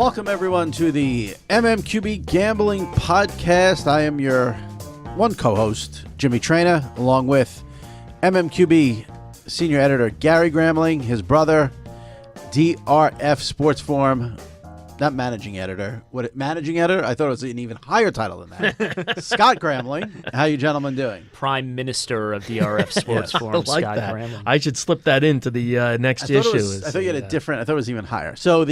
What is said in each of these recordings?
Welcome, everyone, to the mmqb Gambling Podcast. I am your one co-host, Jimmy Traina, along with mmqb senior editor Gary Gramling, his brother, DRF Sports Forum, not managing editor. Managing editor? I thought it was an even higher title than that. Scott Gramling. How you gentlemen doing? Prime Minister of DRF Sports Forum, like Scott that. Gramling. I should slip that into the next issue. I thought you had a different. I thought it was even higher. So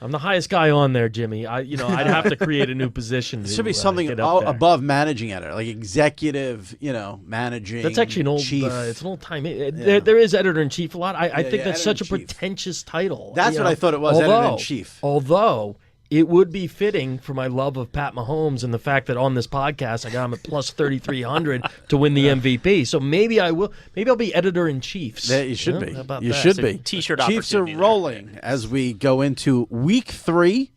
I'm the highest guy on there, Jimmy. I'd have to create a new position. It should be something above managing editor, like executive, managing. That's actually an old chief. It's an old time. There is editor in chief a lot. I think that's such a editor-in-chief. pretentious title. That's what I thought it was, editor in chief. Although it would be fitting for my love of Pat Mahomes and the fact that on this podcast I got him at plus 3,300 to win the MVP. So maybe I will. Maybe I'll be editor in chief. You should be. How about You that? should be. T-shirt Chiefs are opportunity there. rolling as we go into week 3.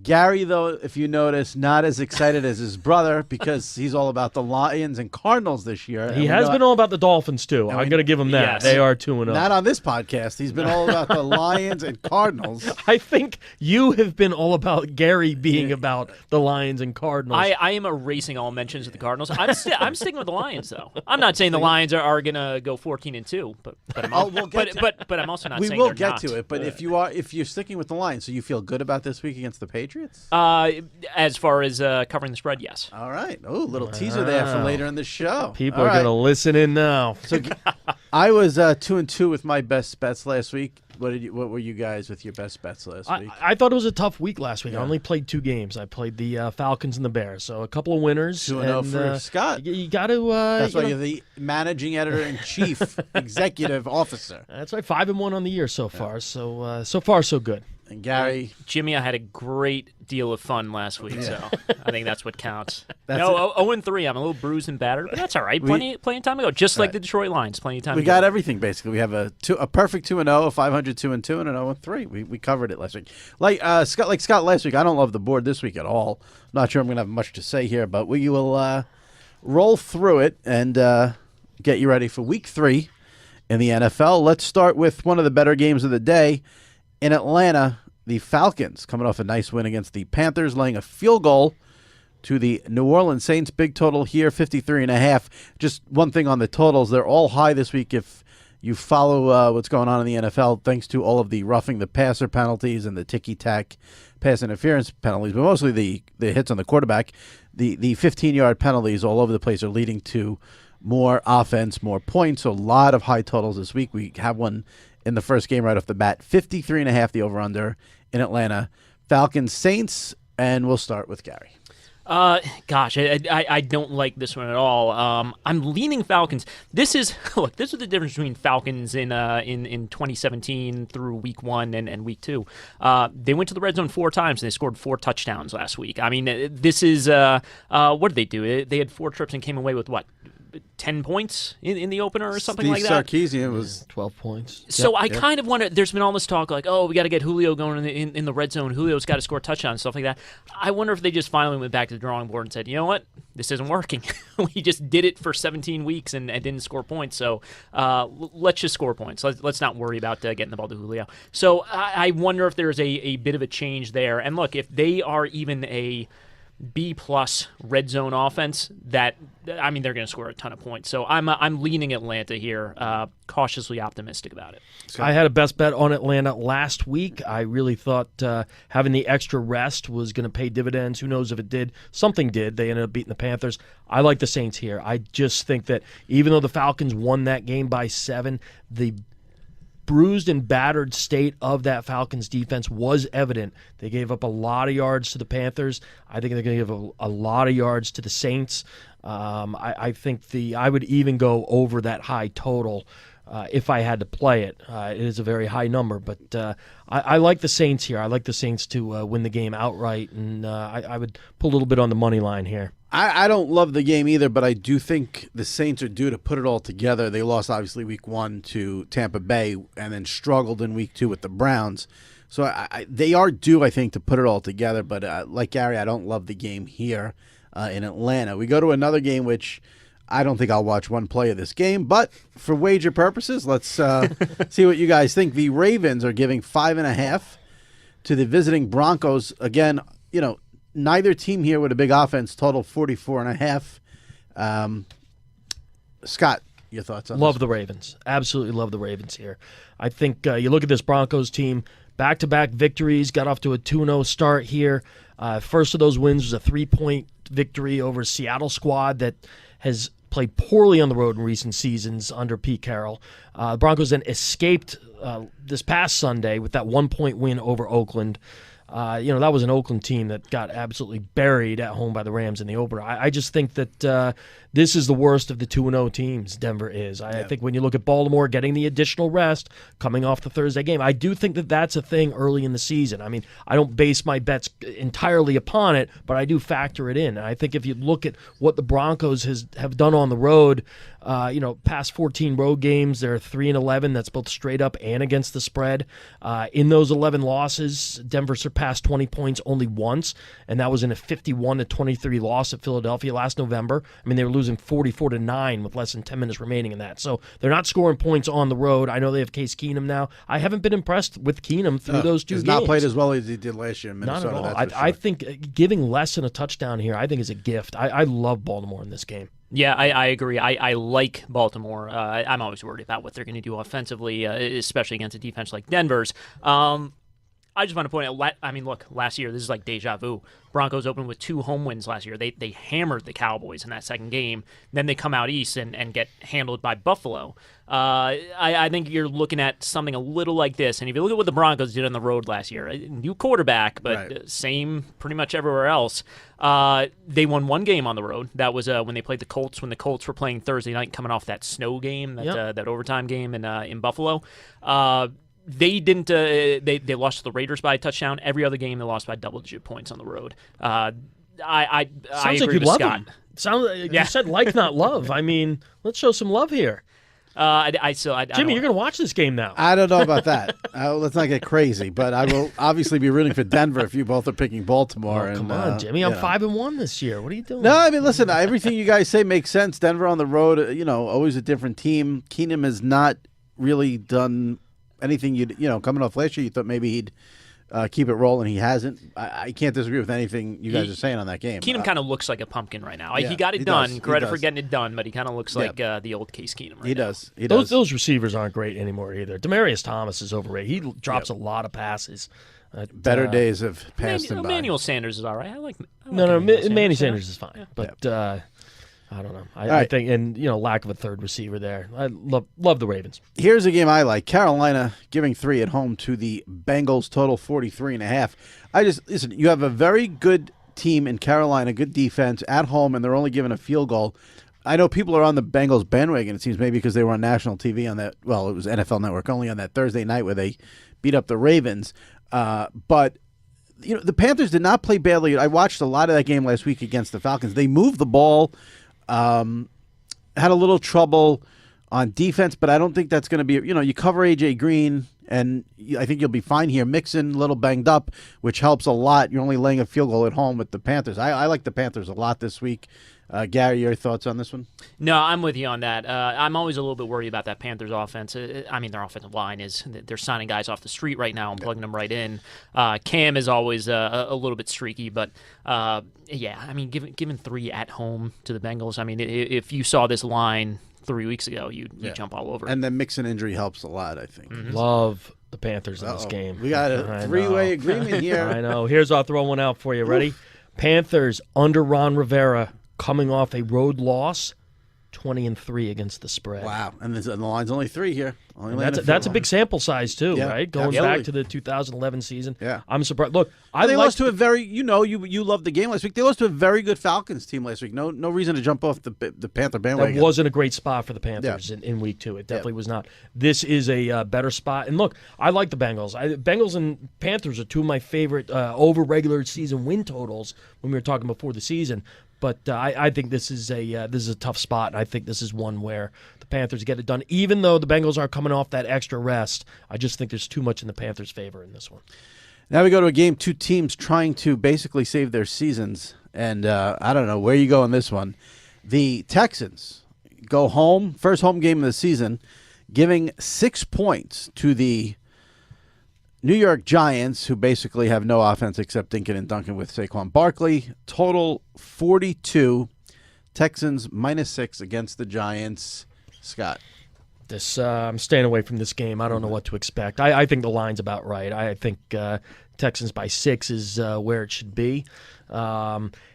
Gary, though, if you notice, not as excited as his brother because he's all about the Lions and Cardinals this year. He has been all about the Dolphins too. I'm going to give him that. Yes. They are 2-0. Not on this podcast. He's been all about the Lions and Cardinals. I think you have been all about Gary being about the Lions and Cardinals. I am erasing all mentions of the Cardinals. I'm sticking with the Lions, though. I'm not saying the Lions are going to go 14-2, but I'm but I'm also not We saying will they're get not. to it, but if you're sticking with the Lions, so you feel good about this week against the Patriots? As far as covering the spread, yes. All right. Oh, little teaser there for later in the show. People All are right. going to listen in now. So I was 2-2 with my best bets last week. What were you guys with your best bets last week? I thought it was a tough week last week. I only played 2 games. I played the Falcons and the Bears, so a couple of winners. 2-0 for Scott. You got to. That's why you're the managing editor-in-chief, executive officer. That's right. 5-1 on the year so far. So so far so good. And Gary, Jimmy, I had a great deal of fun last week, so I think that's what counts. That's no, 0-3. I'm a little bruised and battered, but that's all right. Plenty of time to go. Just like the Detroit Lions, plenty of time. we to got go. everything basically. We have a perfect 2-0, a 500 2-2, and an 0-3. We covered it last week. Like Scott last week. I don't love the board this week at all. I'm not sure I'm going to have much to say here, but we will roll through it and get you ready for week 3 in the NFL. Let's start with one of the better games of the day in Atlanta. The Falcons coming off a nice win against the Panthers, laying a field goal to the New Orleans Saints. Big total here, 53.5. Just one thing on the totals. They're all high this week if you follow what's going on in the NFL, thanks to all of the roughing the passer penalties and the ticky-tack pass interference penalties, but mostly the hits on the quarterback. The 15-yard penalties all over the place are leading to more offense, more points. So a lot of high totals this week. We have one in the first game right off the bat, 53.5 the over-under in Atlanta. Falcons, Saints, and we'll start with Gary. Gosh, I don't like this one at all. I'm leaning Falcons. This is the difference between Falcons in 2017 through week 1 and week 2. They went to the red zone 4 times and they scored 4 touchdowns last week. I mean, this is what did they do? They had 4 trips and came away with what? 10 points in the opener or something like that. Sarkisian was 12 points. So I kind of wonder. There's been all this talk like, oh, we got to get Julio going in the red zone. Julio's got to score touchdowns, stuff like that. I wonder if they just finally went back to the drawing board and said, you know what, this isn't working. We just did it for 17 weeks and didn't score points. So let's just score points. Let's not worry about getting the ball to Julio. So I wonder if there's a bit of a change there. And look, if they are even a B-plus red zone offense, they're going to score a ton of points. So I'm leaning Atlanta here, cautiously optimistic about it. I had a best bet on Atlanta last week. I really thought having the extra rest was going to pay dividends. Who knows if it did? Something did. They ended up beating the Panthers. I like the Saints here. I just think that even though the Falcons won that game by 7, the bruised and battered state of that Falcons defense was evident. They gave up a lot of yards to the Panthers. I think they're going to give a lot of yards to the Saints. I think I would even go over that high total if I had to play it. It is a very high number, but I like the Saints here. I like the Saints to win the game outright, and I would put a little bit on the money line here. I don't love the game either, but I do think the Saints are due to put it all together. They lost, obviously, week 1 to Tampa Bay and then struggled in week 2 with the Browns. So they are due, I think, to put it all together. But like Gary, I don't love the game here in Atlanta. We go to another game, which I don't think I'll watch one play of this game. But for wager purposes, let's see what you guys think. The Ravens are giving 5.5 to the visiting Broncos. Again, neither team here with a big offense, total 44.5. Scott, your thoughts on Love this? the Ravens. Absolutely love the Ravens here. I think you look at this Broncos team, back-to-back victories, got off to a 2-0 start here. First of those wins was a 3-point victory over a Seattle squad that has played poorly on the road in recent seasons under Pete Carroll. The Broncos then escaped this past Sunday with that 1-point win over Oakland. That was an Oakland team that got absolutely buried at home by the Rams in the opener. I just think that this is the worst of the 2-0 teams, Denver is. I think when you look at Baltimore getting the additional rest coming off the Thursday game, I do think that that's a thing early in the season. I mean, I don't base my bets entirely upon it, but I do factor it in. And I think if you look at what the Broncos have done on the road, past 14 road games, they're 3-11. That's both straight up and against the spread. In those 11 losses, Denver surpassed 20 points only once, and that was in a 51-23 loss at Philadelphia last November. I mean, they were losing 44-9 with less than 10 minutes remaining in that. So they're not scoring points on the road. I know they have Case Keenum now. I haven't been impressed with Keenum through those two games. He's not played as well as he did last year in Minnesota. Not at all. That's for sure. I think giving less than a touchdown here, I think is a gift. I love Baltimore in this game. Yeah, I agree. I like Baltimore. I'm always worried about what they're going to do offensively, especially against a defense like Denver's. I just want to point out, look, last year, this is like deja vu. Broncos opened with 2 home wins last year. They hammered the Cowboys in that second game. Then they come out east and get handled by Buffalo. I think you're looking at something a little like this. And if you look at what the Broncos did on the road last year, a new quarterback, but right. Same pretty much everywhere else. They won 1 game on the road. That was when they played the Colts, when the Colts were playing Thursday night, coming off that snow game, that overtime game in Buffalo. They didn't. They lost to the Raiders by a touchdown. Every other game they lost by double-digit points on the road. I Sounds agree like you with love Scott. him. Sounds like you said like not love. I mean, let's show some love here. Jimmy, Jimmy, you're going to watch this game now. I don't know about that. Let's not get crazy, but I will obviously be rooting for Denver if you both are picking Baltimore. Come on, Jimmy. I'm 5-1 this year. What are you doing? No, I mean, listen, everything you guys say makes sense. Denver on the road, always a different team. Keenum has not really done anything coming off last year. You thought maybe he'd keep it rolling. He hasn't. I can't disagree with anything you guys are saying on that game. Keenum kind of looks like a pumpkin right now. Yeah, he got it he done. does. Credit for getting it done, but he kind of looks like the old Case Keenum right He now. does. He does. Those receivers aren't great anymore either. Demarius Thomas is overrated. He drops a lot of passes. Better days have passed him by. Emmanuel Sanders is all right. I like No, Emmanuel Manny Sanders. Sanders is fine. Yeah. But I don't know. I right. think, and lack of a third receiver there. I love the Ravens. Here's a game I like. Carolina giving 3 at home to the Bengals, total 43.5. Listen, you have a very good team in Carolina, good defense at home, and they're only giving a field goal. I know people are on the Bengals bandwagon, it seems, maybe because they were on national TV on that, well, it was NFL Network only on that Thursday night where they beat up the Ravens. But the Panthers did not play badly. I watched a lot of that game last week against the Falcons. They moved the ball. Had a little trouble on defense, but I don't think that's going to be, you cover A.J. Green, and I think you'll be fine here. Mixon, a little banged up, which helps a lot. You're only laying a field goal at home with the Panthers. I like the Panthers a lot this week. Gary, your thoughts on this one? No, I'm with you on that. I'm always a little bit worried about that Panthers offense. Their offensive line they're signing guys off the street right now and plugging them right in. Cam is always a little bit streaky, but giving 3 at home to the Bengals. I mean, if you saw this line 3 weeks ago, you'd jump all over it. And the Mixon injury helps a lot, I think. Mm-hmm. Love the Panthers in this game. We got a 3-way agreement here. I know. Here's I'll throw one out for you. Ready? Panthers under Ron Rivera coming off a road loss, 20-3 against the spread. Wow. And the line's only 3 here. That's a big sample size too, Yeah, right? Going absolutely. back to the 2011 season. Yeah. I'm surprised. Look, They lost to a very, you loved the game last week. They lost to a very good Falcons team last week. No reason to jump off the Panther bandwagon. That wasn't a great spot for the Panthers in week 2. It definitely was not. This is a better spot. And look, I like the Bengals. Bengals and Panthers are 2 of my favorite over regular season win totals when we were talking before the season. But I think this is a tough spot, and I think this is one where the Panthers get it done. Even though the Bengals are coming off that extra rest, I just think there's too much in the Panthers' favor in this one. Now we go to a game, 2 teams trying to basically save their seasons, and I don't know where you go in this one. The Texans go home, first home game of the season, giving 6 points to the New York Giants, who basically have no offense except Dinkin and Duncan with Saquon Barkley. Total 42. Texans -6 against the Giants. Scott. I'm staying away from this game. I don't know what to expect. I think the line's about right. I think Texans by 6 is where it should be.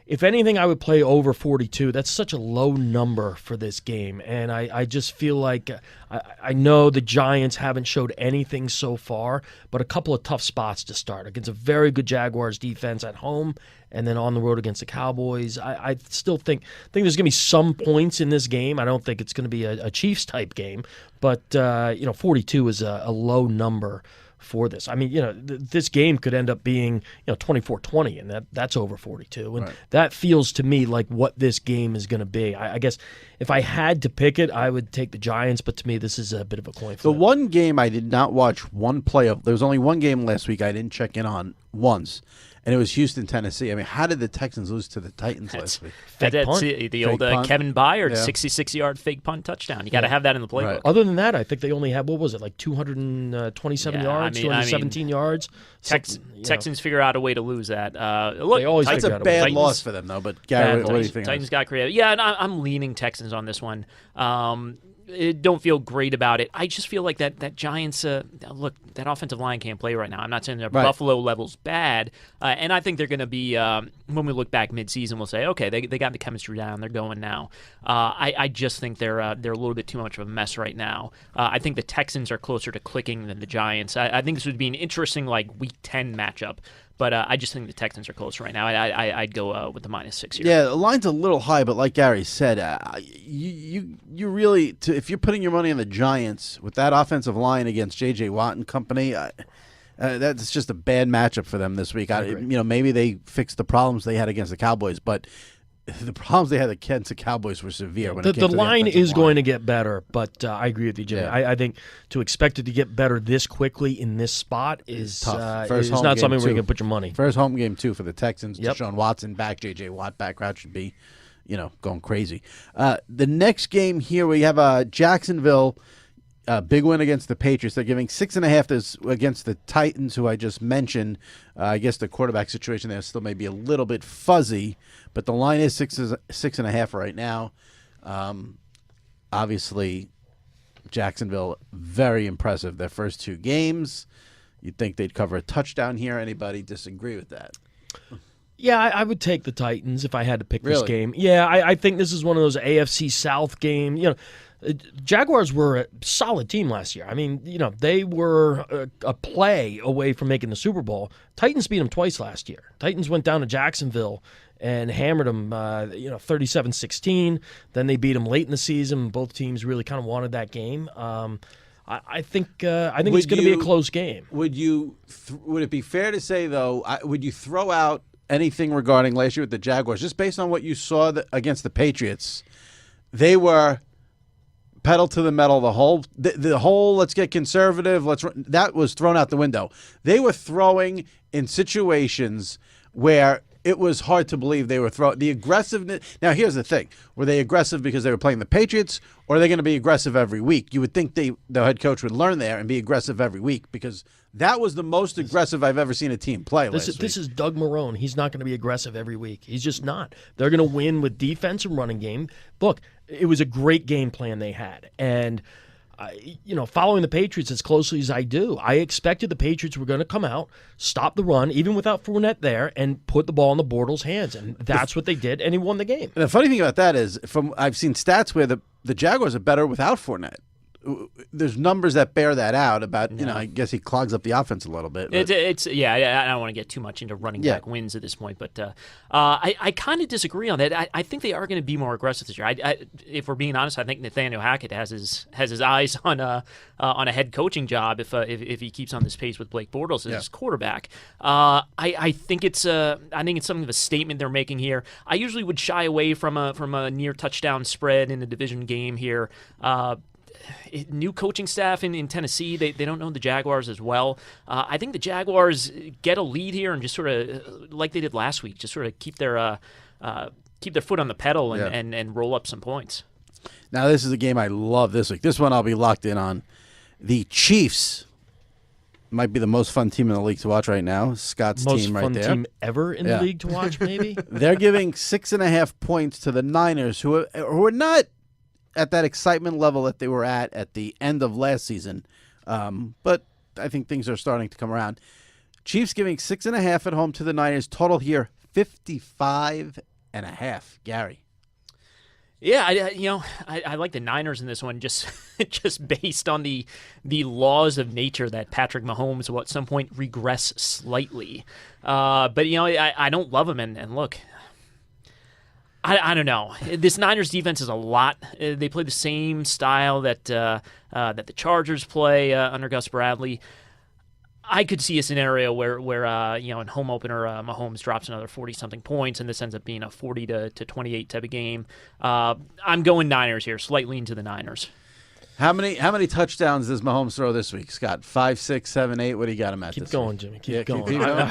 If anything, I would play over 42. That's such a low number for this game. And I just feel like I know the Giants haven't showed anything so far, but a couple of tough spots to start against a very good Jaguars defense at home and then on the road against the Cowboys. I still think there's going to be some points in this game. I don't think it's going to be a Chiefs-type game, but 42 is a low number for this. I mean, this game could end up being 24-20, and that's over 42, and right. That feels to me like what this game is going to be. I guess if I had to pick it, I would take the Giants, but to me, this is a bit of a coin flip. The one game I did not watch one play of, there was only one game last week I didn't check in on once, and it was Houston, Tennessee. I mean, how did the Texans lose to the Titans last week? Fake punt. The old Kevin Byard 66-yard fake punt touchdown. You got to have that in the playbook. Right. Other than that, I think they only had, 227 yards, 217 yards. Texans figure out a way to lose that. Look, They always That's figure a out a way. bad loss for them, though. But Gary, what do you think? Titans got creative. Yeah, and I'm leaning Texans on this one. Don't feel great about it. I just feel like that Giants, look, that offensive line can't play right now. I'm not saying their Buffalo level's bad, and I think they're going to be, when we look back midseason, we'll say, okay, they got the chemistry down. They're going now. I just think they're a little bit too much of a mess right now. I think the Texans are closer to clicking than the Giants. I think this would be an interesting Week 10 matchup. But I just think the Texans are close right now. I'd go with the -6 here. Yeah, the line's a little high, but like Gary said, you really, if you're putting your money on the Giants with that offensive line against J.J. Watt and company, that's just a bad matchup for them this week. Maybe they fixed the problems they had against the Cowboys, but the problems they had against the Cowboys were severe. The line is going to get better, but I agree with you, Jimmy. Yeah. I think to expect it to get better this quickly in this spot is tough. Is not something where you can put your money. First home game, too, for the Texans. Yep. Deshaun Watson back, J.J. Watt back. Crowd should be, going crazy. The next game here, we have Jacksonville. Big win against the Patriots. They're giving 6.5 against the Titans, who I just mentioned. I guess the quarterback situation there still may be a little bit fuzzy, but the line is 6.5 right now. Obviously, Jacksonville, very impressive. Their first 2 games. You'd think they'd cover a touchdown here. Anybody disagree with that? Yeah, I would take the Titans if I had to pick this game. Yeah, I think this is one of those AFC South games. Jaguars were a solid team last year. I mean, they were a play away from making the Super Bowl. Titans beat them twice last year. Titans went down to Jacksonville and hammered them, 37-16. Then they beat them late in the season. Both teams really kind of wanted that game. I think it's going to be a close game. Would it be fair to say, though, would you throw out anything regarding last year with the Jaguars, just based on what you saw against the Patriots? They were pedal to the metal. The whole let's get conservative. That was thrown out the window. They were throwing in situations where it was hard to believe they were throwing. The aggressiveness. Now, here's the thing: were they aggressive because they were playing the Patriots, or are they going to be aggressive every week? You would think the head coach would learn there and be aggressive every week, because that was the most aggressive I've ever seen a team play last week. This is Doug Marrone. He's not going to be aggressive every week. He's just not. They're going to win with defense and running game. Look, it was a great game plan they had. And, following the Patriots as closely as I do, I expected the Patriots were going to come out, stop the run, even without Fournette there, and put the ball in the Bortles' hands. And that's what they did, and he won the game. And the funny thing about that is, I've seen stats where the Jaguars are better without Fournette. There's numbers that bear that out about, I guess he clogs up the offense a little bit. I don't want to get too much into running back wins at this point, but I kind of disagree on that. I think they are going to be more aggressive this year. If we're being honest, I think Nathaniel Hackett has his eyes on a head coaching job if he keeps on this pace with Blake Bortles as his quarterback. I think it's something of a statement they're making here. I usually would shy away from a near touchdown spread in a division game here. New coaching staff in Tennessee, they don't know the Jaguars as well. I think the Jaguars get a lead here and just sort of, like they did last week, just sort of keep their foot on the pedal and roll up some points. Now, this is a game I love this week. This one I'll be locked in on. The Chiefs might be the most fun team in the league to watch right now. Scott's Most team right fun there. team ever in the league to watch, maybe. They're giving 6.5 points to the Niners, who are not at that excitement level that they were at the end of last season. But I think things are starting to come around. Chiefs giving 6.5 at home to the Niners. Total here 55.5. Gary. Yeah, I like the Niners in this one, just just based on the laws of nature that Patrick Mahomes will at some point regress slightly. But I don't love him, and look, I don't know. This Niners defense is a lot. They play the same style that the Chargers play under Gus Bradley. I could see a scenario where in home opener Mahomes drops another 40-something points, and this ends up being a 40-28 type of game. I'm going Niners here, slightly into the Niners. How many touchdowns does Mahomes throw this week, Scott? 5, 6, 7, 8. What do you got him at? Keep this going, week? Jimmy. Keep going. Keep going.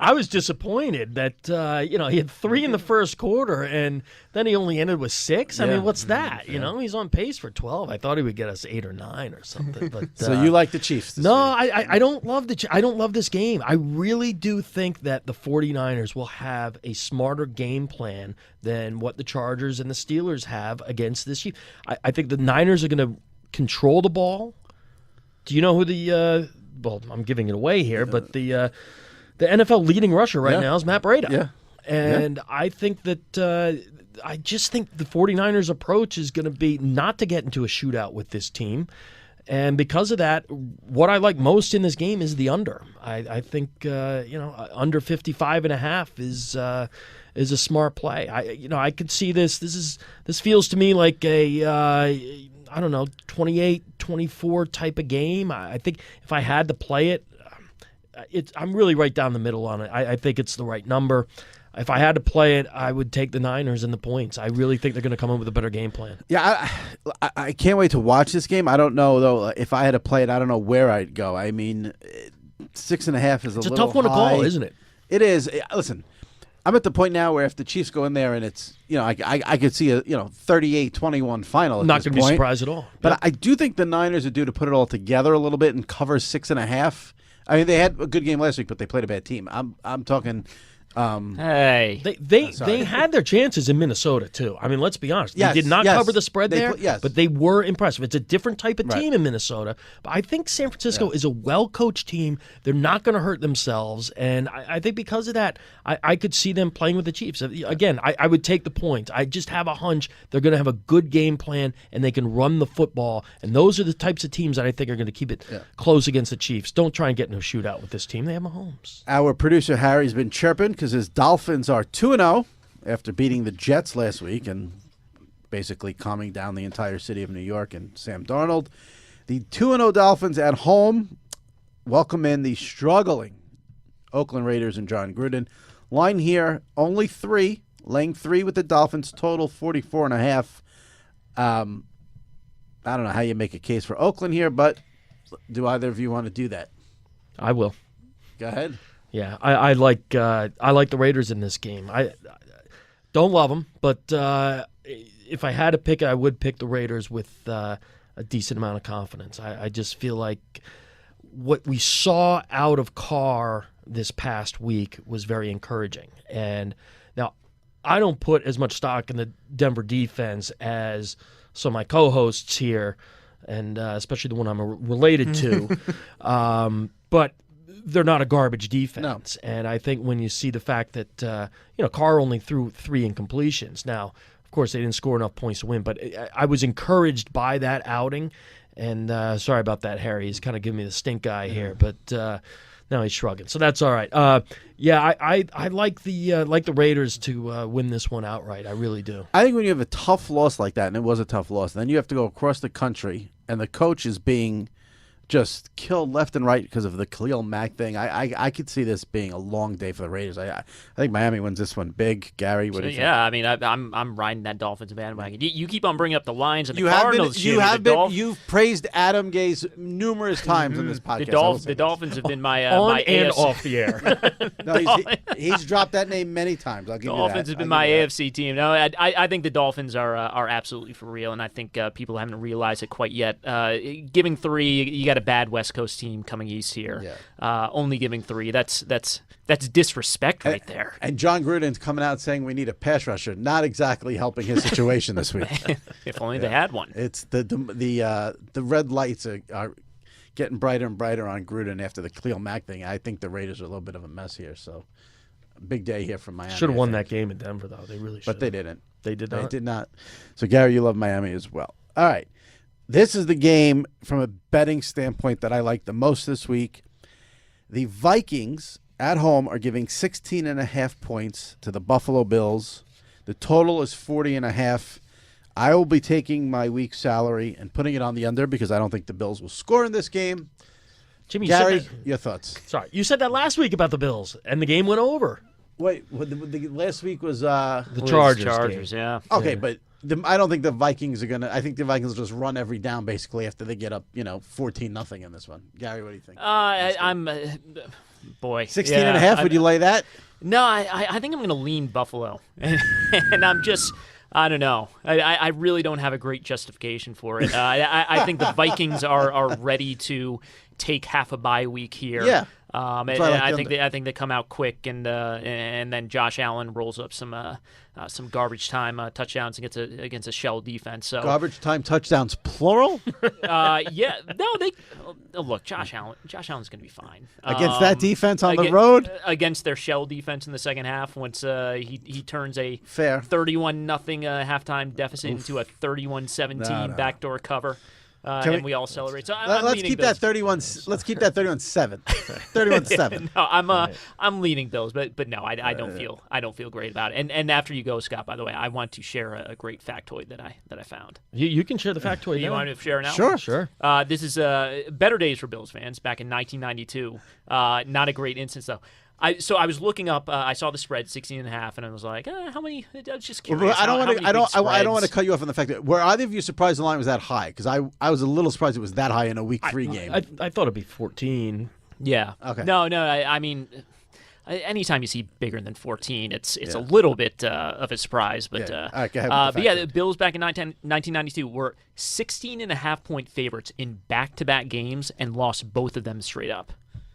I was disappointed that he had 3 in the first quarter, and then he only ended with 6. I Yeah. mean, what's that? He's on pace for 12. I thought he would get us 8 or 9 or something. But So you like the Chiefs this no, week? I don't love I don't love this game. I really do think that the 49ers will have a smarter game plan than what the Chargers and the Steelers have against this Chiefs. I think the Niners are going to control the ball. Do you know who well, I'm giving it away here, but the NFL leading rusher right now is Matt Breida. Yeah. And I think that I just think the 49ers approach is going to be not to get into a shootout with this team. And because of that, what I like most in this game is the under. I think under 55.5 is a smart play. I could see this. This feels to me like a 28-24 type of game. I think if I had to play it, I'm really right down the middle on it. I think it's the right number. If I had to play it, I would take the Niners and the points. I really think they're going to come up with a better game plan. Yeah, I can't wait to watch this game. I don't know, though, if I had to play it, I don't know where I'd go. I mean, 6.5 is It's a a little tough one to high. call, isn't it? It is. Listen, I'm at the point now where if the Chiefs go in there and it's, I could see a 38-21 final at Not this going to be point. surprised at all. But Yep. I do think the Niners are due to put it all together a little bit and cover 6.5. I mean, they had a good game last week, but they played a bad team. I'm talking. Hey, They had their chances in Minnesota too. I mean, let's be honest. Yes, they did not yes. cover the spread They there, yes. but they were impressive. It's a different type of Right. team in Minnesota. But I think San Francisco is a well-coached team. They're not going to hurt themselves, and I think because of that, I could see them playing with the Chiefs. Again, I would take the points. I just have a hunch they're going to have a good game plan, and they can run the football. And those are the types of teams that I think are going to keep it close against the Chiefs. Don't try and get in a shootout with this team. They have Mahomes. Our producer Harry's been chirping because his Dolphins are 2-0 after beating the Jets last week and basically calming down the entire city of New York and Sam Darnold. The 2-0 Dolphins at home welcome in the struggling Oakland Raiders and John Gruden. Line here, only 3, laying 3 with the Dolphins, total 44.5. I don't know how you make a case for Oakland here, but do either of you want to do that? I will. Go ahead. Yeah, I like the Raiders in this game. I don't love them, but if I had to pick, I would pick the Raiders with a decent amount of confidence. I just feel like what we saw out of Carr this past week was very encouraging. And now I don't put as much stock in the Denver defense as some of my co-hosts here, and especially the one I'm related to. But they're not a garbage defense. No. And I think when you see the fact that, Carr only threw 3 incompletions. Now, of course, they didn't score enough points to win, but I was encouraged by that outing. And sorry about that, Harry. He's kind of giving me the stink eye here, but now he's shrugging. So that's all right. I like the Raiders to win this one outright. I really do. I think when you have a tough loss like that, and it was a tough loss, then you have to go across the country, and the coach is being just killed left and right because of the Khalil Mack thing. I could see this being a long day for the Raiders. I think Miami wins this one big. Gary, what do you think? Yeah, I mean, I'm riding that Dolphins bandwagon. You keep on bringing up the Lions and the You have Cardinals. been. You've praised Adam Gase numerous times on this podcast. The Dolphins have been my on my and AFC. off the air. No, he's dropped that name many times. I'll give you that. Dolphins have been my AFC team. No, I think the Dolphins are absolutely for real, and I think people haven't realized it quite yet. Giving 3, you got to bad West Coast team coming east here. Yeah. Only giving 3. That's disrespect right there. And John Gruden's coming out saying we need a pass rusher. Not exactly helping his situation this week. If only they had one. It's the red lights are getting brighter and brighter on Gruden after the Khalil Mack thing. I think the Raiders are a little bit of a mess here. So big day here from Miami. Should have won that game in Denver, though. They really should. But they didn't. They did not? They did not. So, Gary, you love Miami as well. All right. This is the game from a betting standpoint that I like the most this week. The Vikings at home are giving 16.5 points to the Buffalo Bills. The total is 40.5. I will be taking my week's salary and putting it on the under because I don't think the Bills will score in this game. Jimmy, Gary, you said that, your thoughts? sorry, you said that last week about the Bills, and the game went over. Wait, the last week was The Chargers game. Yeah. okay, but I don't think the Vikings are gonna. I think the Vikings will just run every down basically after they get up, 14-0 in this one. Gary, what do you think? I'm boy. 16.5. Would you lay that? No, I think I'm going to lean Buffalo, and I'm just. I don't know. I really don't have a great justification for it. I think the Vikings are ready to take half a bye week here. Yeah. I think they come out quick, and then Josh Allen rolls up some garbage time touchdowns against a shell defense. So Garbage time touchdowns plural yeah, no, they look. Josh Allen's going to be fine against that defense on the road against their shell defense in the second half. Once he turns a fair 31-0 halftime deficit into a 31-17 backdoor cover. And we all celebrate. So let's keep that 31. Let's keep that 31-7. 31-7. No, I'm leaning Bills, but no, I don't feel great about it. And after you go, Scott, by the way, I want to share a great factoid that I found. You can share the factoid. You want to share it now? Sure. This is better days for Bills fans back in 1992. Not a great instance though. So I was looking up. I saw the spread 16.5, and I was like, how many? I was just curious. I don't want to cut you off on the fact that were either of you surprised the line was that high? Because I was a little surprised it was that high in a week 3 game. I thought it'd be 14. Yeah. Okay. No. I mean, anytime you see bigger than 14, it's a little bit of a surprise. But All right, go ahead with the Bills back in 1992 were 16.5-point favorites in back-to-back games and lost both of them straight up.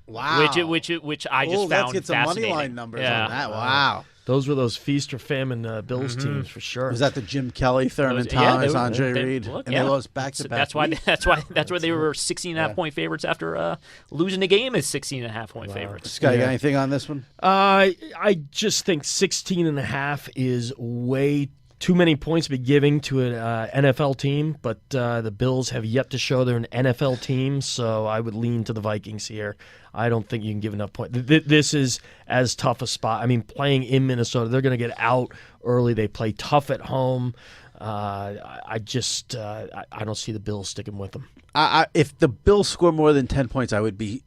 Wow. Which I just found let's get some fascinating. money line numbers Yeah. on that. Wow. Those were those feast or famine Bills teams for sure. Was that the Jim Kelly, Thurman Those- yeah, Thomas, they- Andre they- Reed, look, and yeah. they lost back to back? That's why they were 16.5-point favorites after losing the game as 16.5-point favorites. Scott, you got anything on this one? I just think 16.5 is way too many points to be giving to an NFL team, but the Bills have yet to show they're an NFL team, so I would lean to the Vikings here. I don't think you can give enough points. This is as tough a spot. I mean, playing in Minnesota, they're going to get out early. They play tough at home. I don't see the Bills sticking with them. If the Bills score more than 10 points, it would be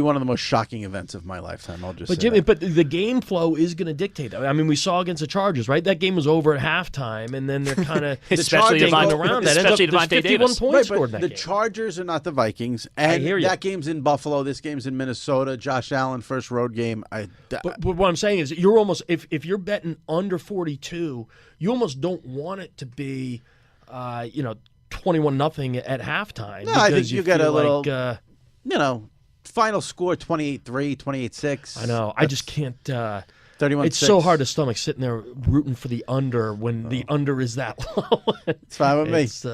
one of the most shocking events of my lifetime. I'll just But say Jimmy, that. but the game flow is going to dictate that. I mean, we saw against the Chargers, right? That game was over at halftime, and then they're kind of Especially around. That ends up Devontae there's 51 Davis. points Right, scored in but that the game. Chargers are not the Vikings, and hear you. that game's in Buffalo. This game's in Minnesota. Josh Allen, first road game. But what I'm saying is, you're almost if you're betting under 42, you almost don't want it to be, 21-0 at halftime. No, I think because you get a feel little, like, final score 28-3, 28-6. I know. I just can't. 31-6. It's so hard to stomach sitting there rooting for the under when the under is that low. It's fine with me. It's,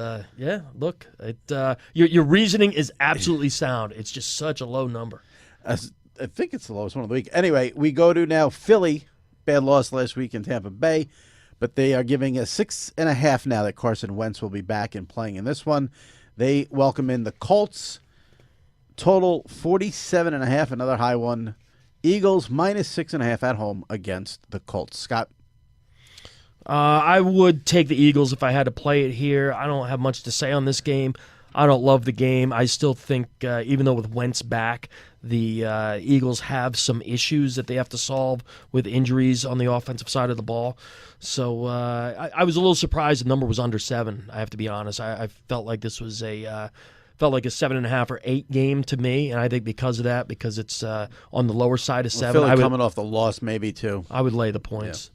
look, your reasoning is absolutely sound. It's just such a low number. I think it's the lowest one of the week. Anyway, we go to now Philly. Bad loss last week in Tampa Bay, but they are giving a 6.5 now that Carson Wentz will be back and playing in this one. They welcome in the Colts. Total 47.5, another high one. Eagles minus 6.5 at home against the Colts. Scott? I would take the Eagles if I had to play it here. I don't have much to say on this game. I don't love the game. I still think, even though with Wentz back, the Eagles have some issues that they have to solve with injuries on the offensive side of the ball. So I was a little surprised the number was under 7, I have to be honest. I felt like this was felt like a 7.5 or 8 game to me, and I think because of that, because it's on the lower side of 7, Philly coming off the loss maybe too. I would lay the points.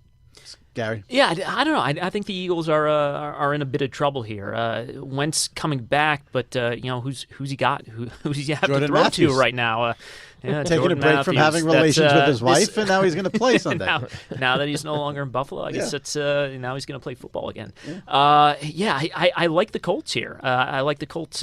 Gary? Yeah, I don't know. I think the Eagles are in a bit of trouble here. Wentz coming back, but who's he got? Who's he have Jordan to throw Matthews. to right now? Taking Jordan a break Matthews. from having relations with his wife, and now he's going to play Sunday. now that he's no longer in Buffalo, I guess it's now he's going to play football again. I like the Colts here. I like the Colts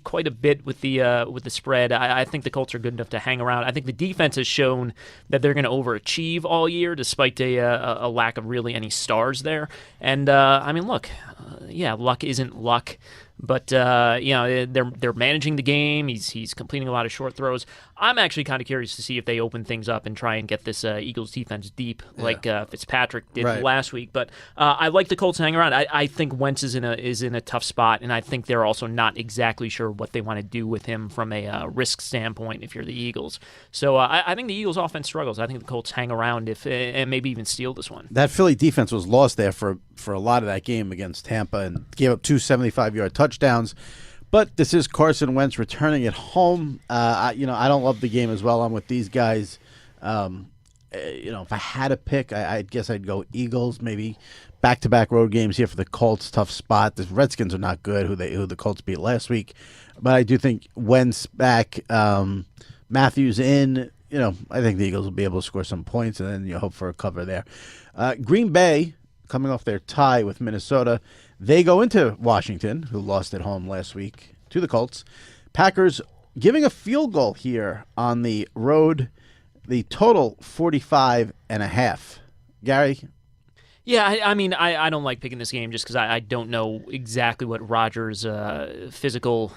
quite a bit with the spread. I think the Colts are good enough to hang around. I think the defense has shown that they're going to overachieve all year, despite a lack of really any stars there. And luck isn't luck. But they're managing the game. He's completing a lot of short throws. I'm actually kind of curious to see if they open things up and try and get this Eagles defense deep like Fitzpatrick did last week. But I like the Colts hang around. I think Wentz is in a tough spot, and I think they're also not exactly sure what they want to do with him from a risk standpoint. If you're the Eagles, so I think the Eagles offense struggles. I think the Colts hang around and maybe even steal this one. That Philly defense was lost there for a lot of that game against Tampa and gave up 2 75-yard touchdowns. But this is Carson Wentz returning at home. I don't love the game as well. I'm with these guys. If I had to pick, I guess I'd go Eagles. Maybe back-to-back road games here for the Colts. Tough spot. The Redskins are not good, who the Colts beat last week. But I do think Wentz back, Matthews in. I think the Eagles will be able to score some points, and then you hope for a cover there. Green Bay, coming off their tie with Minnesota, they go into Washington, who lost at home last week to the Colts. Packers giving a field goal here on the road. The total 45.5. Gary? Yeah, I don't like picking this game just because I don't know exactly what Rodgers' physical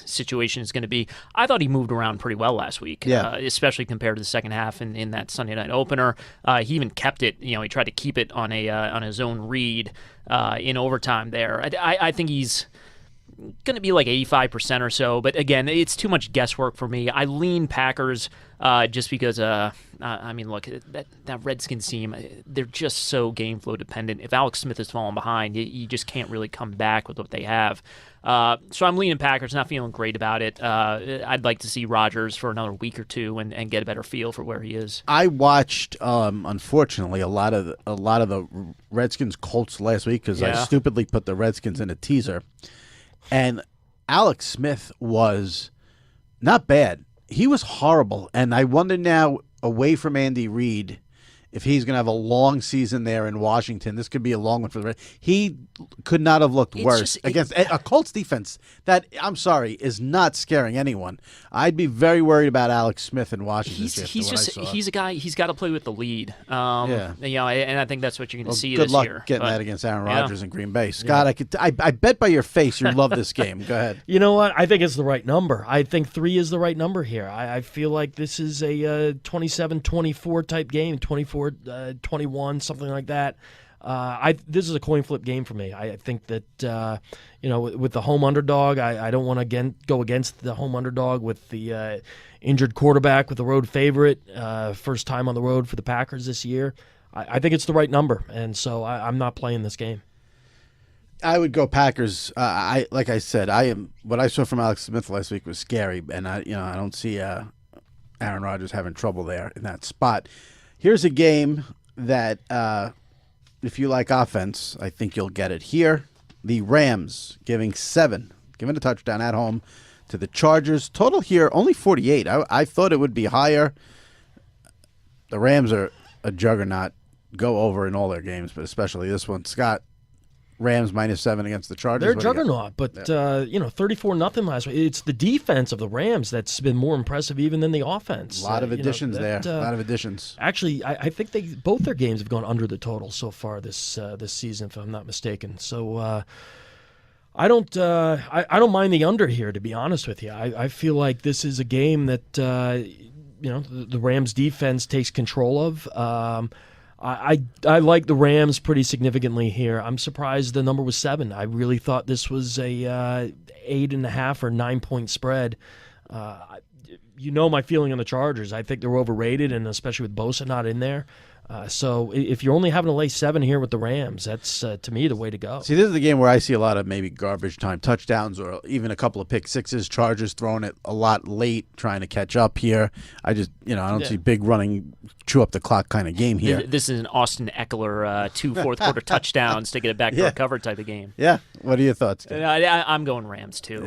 situation is going to be. I thought he moved around pretty well last week, especially compared to the second half in that Sunday night opener. He even kept it. He tried to keep it on a zone read in overtime there. I think he's going to be like 85% or so, but again, it's too much guesswork for me. I lean Packers just because, look, that Redskins team, they're just so game flow dependent. If Alex Smith is falling behind, you just can't really come back with what they have. So I'm leaning Packers, not feeling great about it. I'd like to see Rodgers for another week or two and get a better feel for where he is. I watched, unfortunately, a lot of the Redskins Colts last week because I stupidly put the Redskins in a teaser. And Alex Smith was not bad. He was horrible. And I wonder now, away from Andy Reid, if he's going to have a long season there in Washington. This could be a long one for the Reds. He could not have looked worse against a Colts defense that, I'm sorry, is not scaring anyone. I'd be very worried about Alex Smith in Washington. He's a guy, he's got to play with the lead. And I think that's what you're going to see this year. Good luck getting that against Aaron Rodgers in Green Bay. Scott, I bet by your face you love this game. Go ahead. You know what? I think it's the right number. I think 3 is the right number here. I feel like this is a 27-24 type game, 24-21, something like that. This is a coin flip game for me. I think that with the home underdog, I don't want to go against the home underdog with the injured quarterback with the road favorite. First time on the road for the Packers this year. I think it's the right number, and so I'm not playing this game. I would go Packers. Like I said, what I saw from Alex Smith last week was scary, and I don't see Aaron Rodgers having trouble there in that spot. Here's a game that, if you like offense, I think you'll get it here. The Rams giving a touchdown at home to the Chargers. Total here, only 48. I thought it would be higher. The Rams are a juggernaut, go over in all their games, but especially this one. Scott, Rams -7 against the Chargers. They're a juggernaut, but 34-0 last week. It's the defense of the Rams that's been more impressive even than the offense. A lot of additions there. A lot of additions. Actually, I think both their games have gone under the total so far this season, if I'm not mistaken. So I don't mind the under here, to be honest with you. I feel like this is a game that the Rams defense takes control of. I like the Rams pretty significantly here. I'm surprised the number was 7. I really thought this was a 8.5 or 9 point spread. My feeling on the Chargers. I think they're overrated, and especially with Bosa not in there. So if you're only having to lay 7 here with the Rams, that's, to me, the way to go. See, this is the game where I see a lot of maybe garbage time touchdowns or even a couple of pick sixes. Chargers throwing it a lot late, trying to catch up here. I just, I don't see big running, chew up the clock kind of game here. This is an Austin Eckler 2 fourth-quarter touchdowns to get it back to cover type of game. Yeah. What are your thoughts, Tim? I'm going Rams too.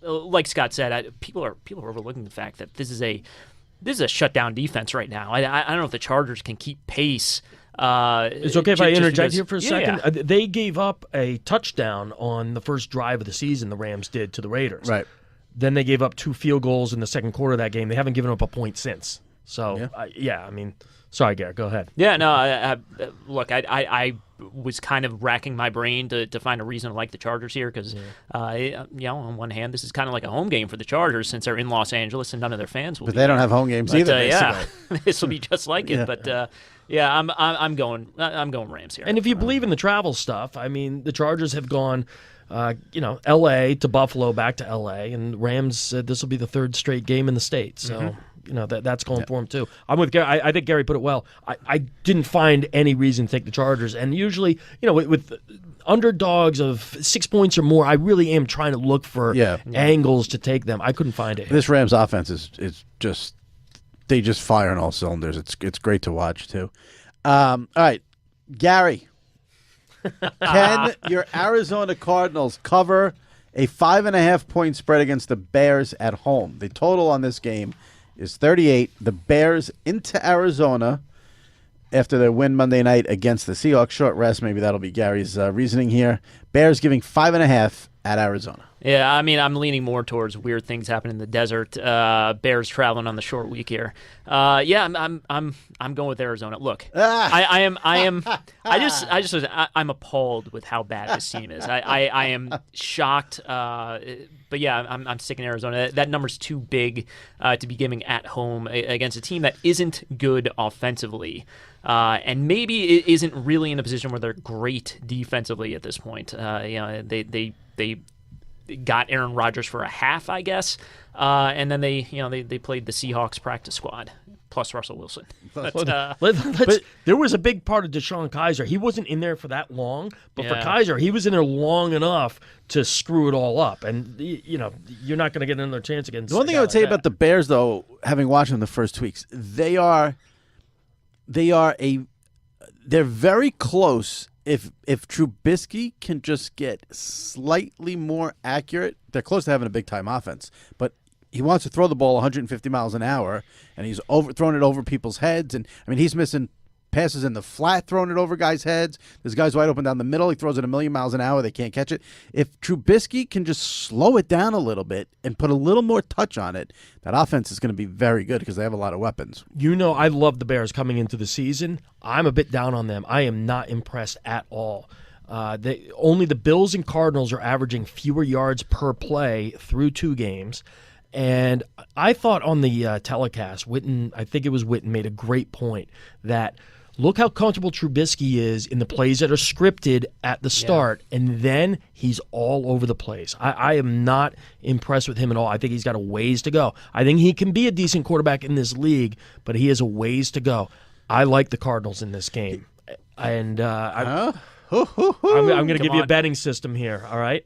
Like Scott said, people are overlooking the fact that this is a shutdown defense right now. I don't know if the Chargers can keep pace. It's okay if I interject here for a second? Yeah. They gave up a touchdown on the first drive of the season, the Rams did, to the Raiders. Right. Then they gave up 2 field goals in the second quarter of that game. They haven't given up a point since. So, sorry, Garrett, go ahead. Yeah, no, look, I was kind of racking my brain to find a reason to like the Chargers here because, on one hand, this is kind of like a home game for the Chargers since they're in Los Angeles and none of their fans will But be they don't have home games either. this will be just like it. But I'm going Rams here. And if you believe in the travel stuff, I mean, the Chargers have gone, L.A. to Buffalo, back to L.A., and Rams, this will be the 3rd straight game in the state. So, that's going for him too. I'm with Gary. I think Gary put it well. I didn't find any reason to take the Chargers. And usually, with underdogs of 6 points or more, I really am trying to look for angles to take them. I couldn't find it. This Rams offense is just, they just fire on all cylinders. It's great to watch too. All right, Gary. Can your Arizona Cardinals cover a 5.5-point spread against the Bears at home? The total on this game is 38. The Bears into Arizona after their win Monday night against the Seahawks. Short rest. Maybe that'll be Gary's reasoning here. Bears giving 5.5 at Arizona. Yeah, I mean, I'm leaning more towards weird things happening in the desert. Bears traveling on the short week here. I'm going with Arizona. Look, I'm appalled with how bad this team is. I am shocked. But yeah, I'm sticking Arizona. That number's too big to be giving at home against a team that isn't good offensively. And maybe it isn't really in a position where they're great defensively at this point. They got Aaron Rodgers for a half, I guess, and then they played the Seahawks practice squad plus Russell Wilson. But there was a big part of Deshaun Kaiser. He wasn't in there for that long, but for Kaiser, he was in there long enough to screw it all up. And you're not going to get another chance against. The one thing I would say about the Bears, though, having watched them the first 2 weeks, they're very close. If Trubisky can just get slightly more accurate, they're close to having a big-time offense. But he wants to throw the ball 150 miles an hour, and he's throwing it over people's heads. And, I mean, he's missing passes in the flat, throwing it over guys' heads. There's guys wide open down the middle. He throws it a million miles an hour. They can't catch it. If Trubisky can just slow it down a little bit and put a little more touch on it, that offense is going to be very good because they have a lot of weapons. I love the Bears coming into the season. I'm a bit down on them. I am not impressed at all. Only the Bills and Cardinals are averaging fewer yards per play through 2 games. And I thought on the telecast, I think it was Witten, made a great point that look how comfortable Trubisky is in the plays that are scripted at the start, and then he's all over the place. I am not impressed with him at all. I think he's got a ways to go. I think he can be a decent quarterback in this league, but he has a ways to go. I like the Cardinals in this game. And I'm going to give you a betting system here, all right?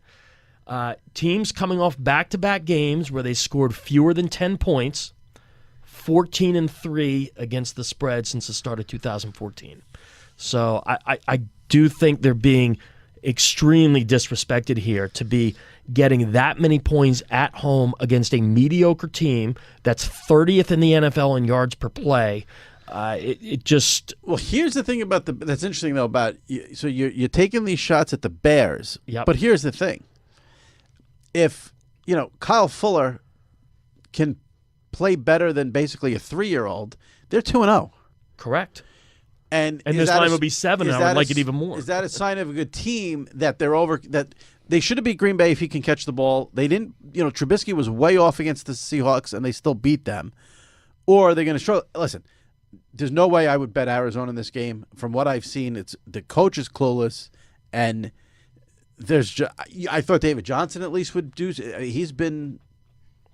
Teams coming off back-to-back games where they scored fewer than 10 points, 14-3 against the spread since the start of 2014. So I do think they're being extremely disrespected here to be getting that many points at home against a mediocre team that's 30th in the NFL in yards per play. It just... Well, here's the thing that's interesting, though, about... So you're taking these shots at the Bears, but here's the thing. If, Kyle Fuller can play better than basically a 3-year-old, they're 2-0. Correct. And this line would be 7, and I would like it even more. Is that a sign of a good team that that they should have beat Green Bay if he can catch the ball? They didn't, Trubisky was way off against the Seahawks, and they still beat them. Or are they going to show? Listen, there's no way I would bet Arizona in this game. From what I've seen, the coach is clueless, and I thought David Johnson at least would do. He's been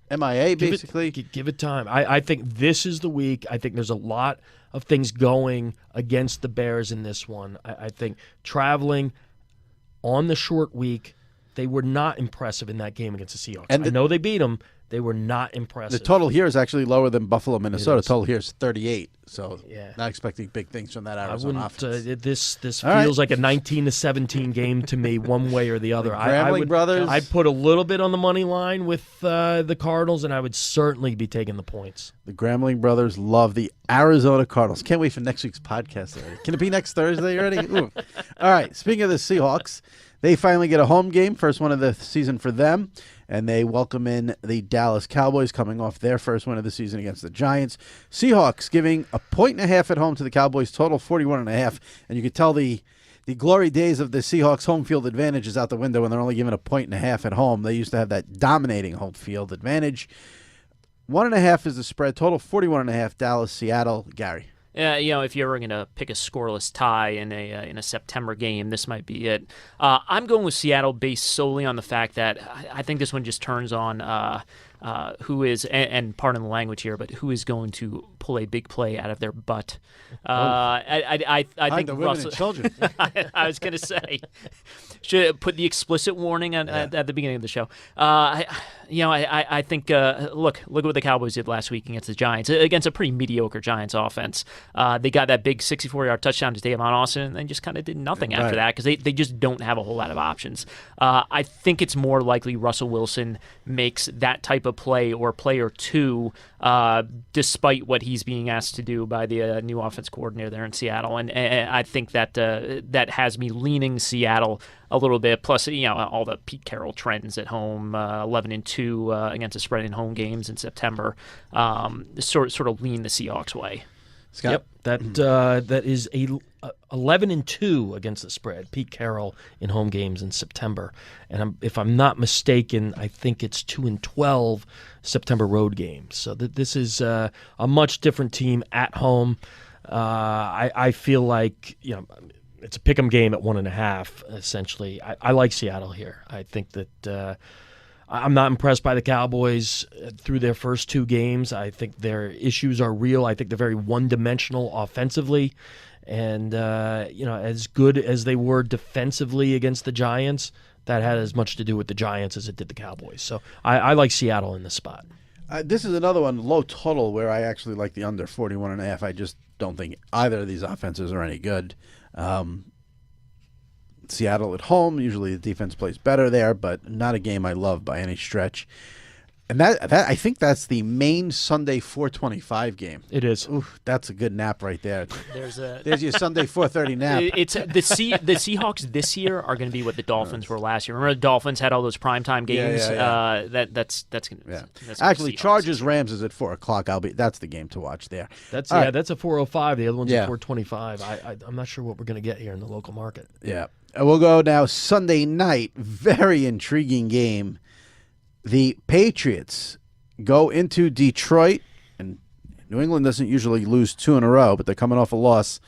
MIA, basically. Give it time. I think this is the week. I think there's a lot of things going against the Bears in this one. I think traveling on the short week, they were not impressive in that game against the Seahawks. I know they beat them. They were not impressive. The total here is actually lower than Buffalo, Minnesota. Total here is 38. So not expecting big things from that Arizona offense. This feels like a 19-17 game to me, one way or the other. Grambling brothers. I'd put a little bit on the money line with the Cardinals, and I would certainly be taking the points. The Grambling brothers love the Arizona Cardinals. Can't wait for next week's podcast already. Can it be next Thursday already? Ooh. All right. Speaking of the Seahawks, they finally get a home game, first one of the season for them. And they welcome in the Dallas Cowboys coming off their first win of the season against the Giants. Seahawks giving 1.5 at home to the Cowboys, total 41.5. And you can tell the glory days of the Seahawks home field advantage is out the window when they're only given 1.5 at home. They used to have that dominating home field advantage. 1.5 is the spread, total 41.5, Dallas, Seattle. Gary. If you're ever going to pick a scoreless tie in a September game, this might be it. I'm going with Seattle based solely on the fact that I think this one just turns on who is, and pardon the language here, but who is going to pull a big play out of their butt. I think the Russell. Women and children. I was going to say, should put the explicit warning at the beginning of the show. I think look at what the Cowboys did last week against the Giants, against a pretty mediocre Giants offense. They got that big 64-yard touchdown to Davon Austin, and then just kind of did nothing after that because they just don't have a whole lot of options. I think it's more likely Russell Wilson makes that type of play or play or two, despite what he's being asked to do by the new offense coordinator there in Seattle. And I think that that has me leaning Seattle a little bit. Plus, all the Pete Carroll trends at home, 11-2 against the spread in home games in September, sort of lean the Seahawks way. Scott? Yep, that is 11-2 against the spread. Pete Carroll in home games in September, and if I'm not mistaken, I think it's 2-12 September road games. So this is a much different team at home. I feel like it's a pick'em game at 1.5. Essentially, I like Seattle here. I think that. I'm not impressed by the Cowboys through their first two games. I think their issues are real. I think they're very one-dimensional offensively. And, as good as they were defensively against the Giants, that had as much to do with the Giants as it did the Cowboys. So I like Seattle in this spot. This is another one, low total, where I actually like the under 41.5. I just don't think either of these offenses are any good. Seattle at home, usually the defense plays better there, but not a game I love by any stretch. And that I think that's the main Sunday 4:25 game. It is. Ooh, that's a good nap right there. There's your Sunday 4:30 nap. It's the Seahawks this year are going to be what the Dolphins were last year. Remember the Dolphins had all those primetime games. Yeah. That's going to. Actually, Chargers Rams is at 4:00. That's the game to watch there. That's a 4:05. The other one's at 4:25. I'm not sure what we're going to get here in the local market. Yeah. We'll go now Sunday night. Very intriguing game. The Patriots go into Detroit, and New England doesn't usually lose two in a row, but they're coming off a loss,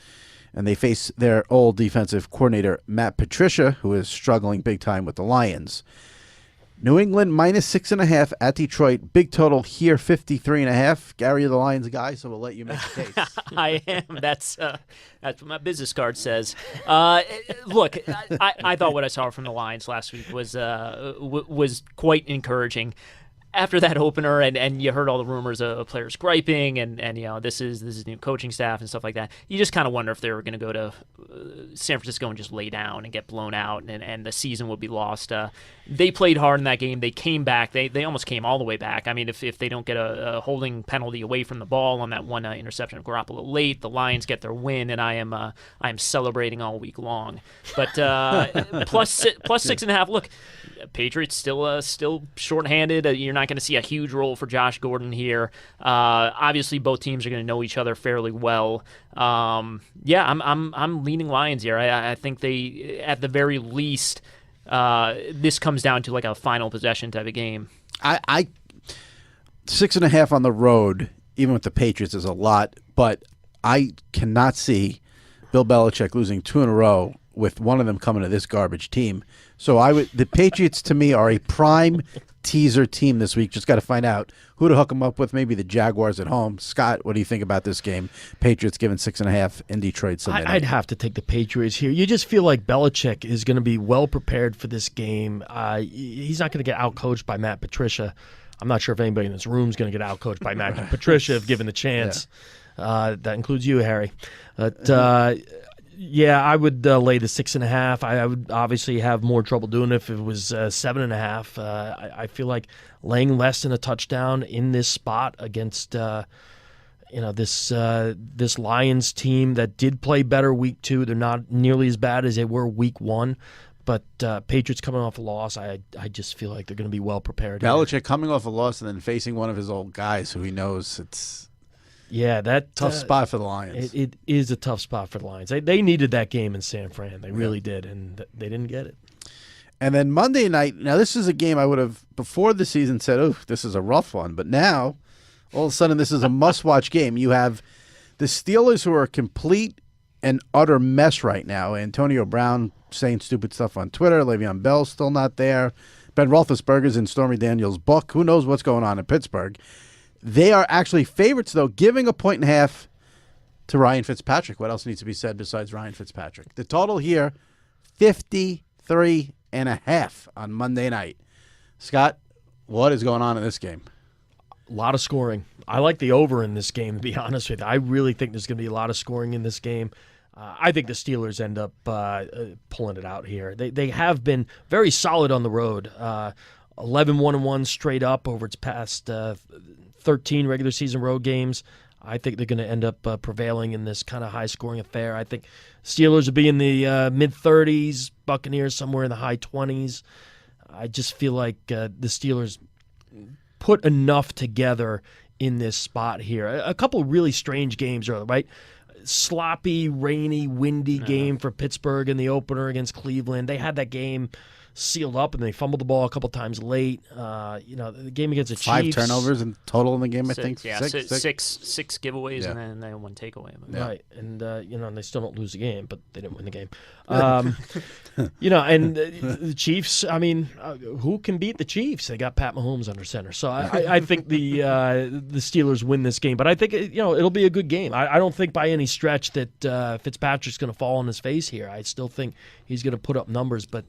and they face their old defensive coordinator, Matt Patricia, who is struggling big time with the Lions. New England -6.5 at Detroit. Big total here, 53.5. Gary, you're the Lions guy, so we'll let you make the case. I am. That's what my business card says. Look, I thought what I saw from the Lions last week was quite encouraging. After that opener, and you heard all the rumors of players griping, and this is new coaching staff and stuff like that. You just kind of wonder if they were going to go to San Francisco and just lay down and get blown out, and the season would be lost. They played hard in that game. They came back. They almost came all the way back. I mean, if they don't get a holding penalty away from the ball on that one interception of Garoppolo late, the Lions get their win, and I am celebrating all week long. But plus 6.5. Look, Patriots still shorthanded. You're not going to see a huge role for Josh Gordon here. Obviously, both teams are going to know each other fairly well. I'm leaning Lions here. I think they, at the very least, this comes down to like a final possession type of game. I 6.5 on the road, even with the Patriots, is a lot. But I cannot see Bill Belichick losing two in a row with one of them coming to this garbage team. So the Patriots to me are a prime teaser team this week. Just got to find out who to hook them up with. Maybe the Jaguars at home. Scott, what do you think about this game? Patriots given 6.5 in Detroit Sunday night. I'd have to take the Patriots here. You just feel like Belichick is going to be well prepared for this game. He's not going to get outcoached by Matt Patricia. I'm not sure if anybody in this room is going to get outcoached by Matt Patricia if given the chance. Yeah. That includes you, Harry. But yeah, I would lay the 6.5. I would obviously have more trouble doing it if it was 7.5. I feel like laying less than a touchdown in this spot against this Lions team that did play better week 2. They're not nearly as bad as they were week 1. But Patriots coming off a loss, I just feel like they're going to be well prepared. Belichick coming off a loss and then facing one of his old guys who he knows it's. Yeah, that tough spot for the Lions. It is a tough spot for the Lions. They needed that game in San Fran. They really did, and they didn't get it. And then Monday night, now this is a game I would have, before the season, said, oh, this is a rough one. But now, all of a sudden, this is a must-watch game. You have the Steelers, who are a complete and utter mess right now. Antonio Brown saying stupid stuff on Twitter. Le'Veon Bell still not there. Ben Roethlisberger's in Stormy Daniels' book. Who knows what's going on in Pittsburgh? They are actually favorites, though, giving 1.5 to Ryan Fitzpatrick. What else needs to be said besides Ryan Fitzpatrick? The total here, 53.5 on Monday night. Scott, what is going on in this game? A lot of scoring. I like the over in this game, to be honest with you. I really think there's going to be a lot of scoring in this game. I think the Steelers end up pulling it out here. They have been very solid on the road. 11-1-1 straight up over its past 13 regular season road games. I think they're going to end up prevailing in this kind of high-scoring affair. I think Steelers will be in the mid-30s, Buccaneers somewhere in the high 20s. I just feel like the Steelers put enough together in this spot here. A couple of really strange games earlier, right? Sloppy, rainy, windy game for Pittsburgh in the opener against Cleveland. They had that game sealed up, and they fumbled the ball a couple times late. The game against the Chiefs. 5 turnovers in total in the game, I think. Yeah, six giveaways, and then they had 1 takeaway. Yeah. Right, and they still don't lose the game, but they didn't win the game. And the Chiefs, I mean, who can beat the Chiefs? They got Pat Mahomes under center. So I think the Steelers win this game, but I think it'll be a good game. I don't think by any stretch that Fitzpatrick's going to fall on his face here. I still think he's going to put up numbers, but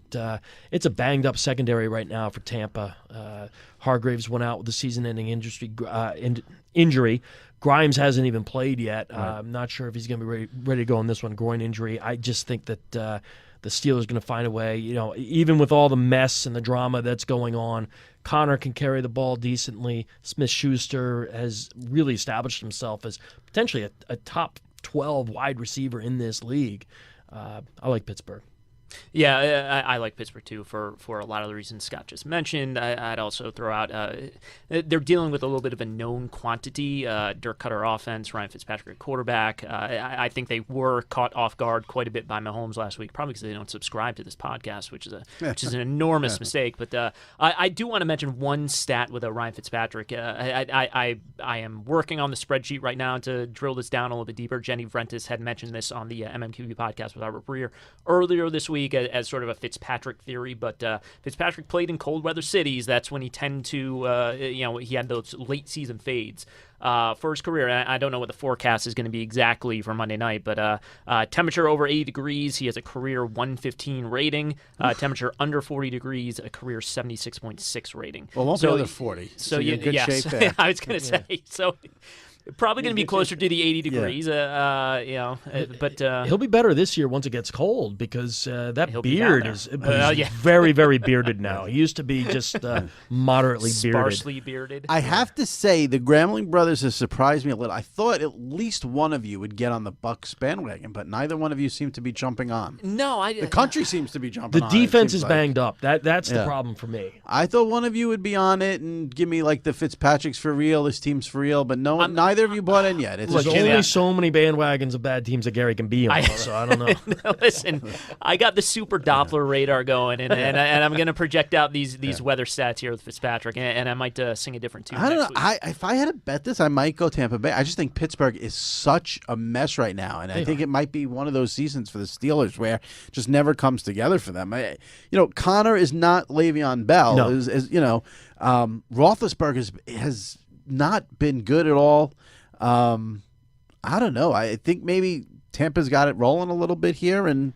it's a banged-up secondary right now for Tampa. Hargraves went out with the season-ending injury. Grimes hasn't even played yet. Right. I'm not sure if he's going to be ready to go on this one. Groin injury. I just think that the Steelers are going to find a way. Even with all the mess and the drama that's going on, Connor can carry the ball decently. Smith-Schuster has really established himself as potentially a top 12 wide receiver in this league. I like Pittsburgh. Yeah, I like Pittsburgh too for a lot of the reasons Scott just mentioned. I'd also throw out they're dealing with a little bit of a known quantity. Dirk Cutter offense, Ryan Fitzpatrick at quarterback. I think they were caught off guard quite a bit by Mahomes last week, probably because they don't subscribe to this podcast, which is an enormous mistake. But I do want to mention one stat with Ryan Fitzpatrick. I am working on the spreadsheet right now to drill this down a little bit deeper. Jenny Vrentis had mentioned this on the mmqb podcast with Robert Breer earlier this week as sort of a Fitzpatrick theory, but Fitzpatrick played in cold weather cities. That's when he tended to, he had those late season fades. For his career, I don't know what the forecast is going to be exactly for Monday night, but temperature over 80 degrees, he has a career 115 rating. Temperature under 40 degrees, a career 76.6 rating. Well, it won't be under 40. So you're in good shape there. I was going to say, so probably going to be closer to the 80 degrees, but he'll be better this year once it gets cold because that beard is very, very bearded now. He used to be just moderately bearded. Sparsely bearded. I have to say, the Grambling brothers has surprised me a little. I thought at least one of you would get on the Bucs bandwagon, but neither one of you seem to be jumping on. No, the country seems to be jumping on. The defense is banged up. That's the problem for me. I thought one of you would be on it and give me like the Fitzpatrick's for real, this team's for real, but neither either of you bought in yet? It's There's a only Yeah. so many bandwagons of bad teams that Gary can be on, so I don't know. Listen, I got the super Doppler radar going, and I'm going to project out these weather stats here with Fitzpatrick, and I might sing a different tune. I don't know. next week. If I had to bet this, I might go Tampa Bay. I just think Pittsburgh is such a mess right now, and I think it might be one of those seasons for the Steelers where it just never comes together for them. Connor is not Le'Veon Bell. No. Roethlisberger has not been good at all. I don't know. I think maybe Tampa's got it rolling a little bit here, and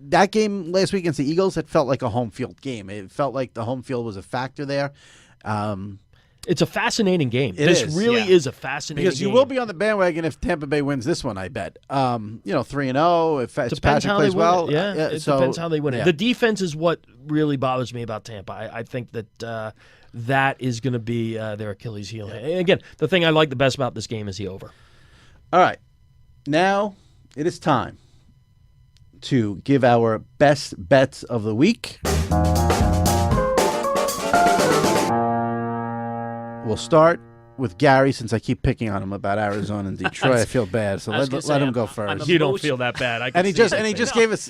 that game last week against the Eagles, it felt like a home field game. It felt like the home field was a factor there. It's a fascinating game. It This is, really yeah. is a fascinating Because you game. will be on the bandwagon if Tampa Bay wins this one, I bet. 3-0 if Depends Patrick how plays they win well. it. Yeah, it depends how they win it. yeah. The defense is what really bothers me about Tampa. I think that that is going to be their Achilles heel. And again, the thing I like the best about this game is the over. All right. Now it is time to give our best bets of the week. We'll start with Gary, since I keep picking on him about Arizona and Detroit. I feel bad, so I was gonna let say, him go I'm first. a You don't most- feel that bad. I can And he see just it. and he just gave us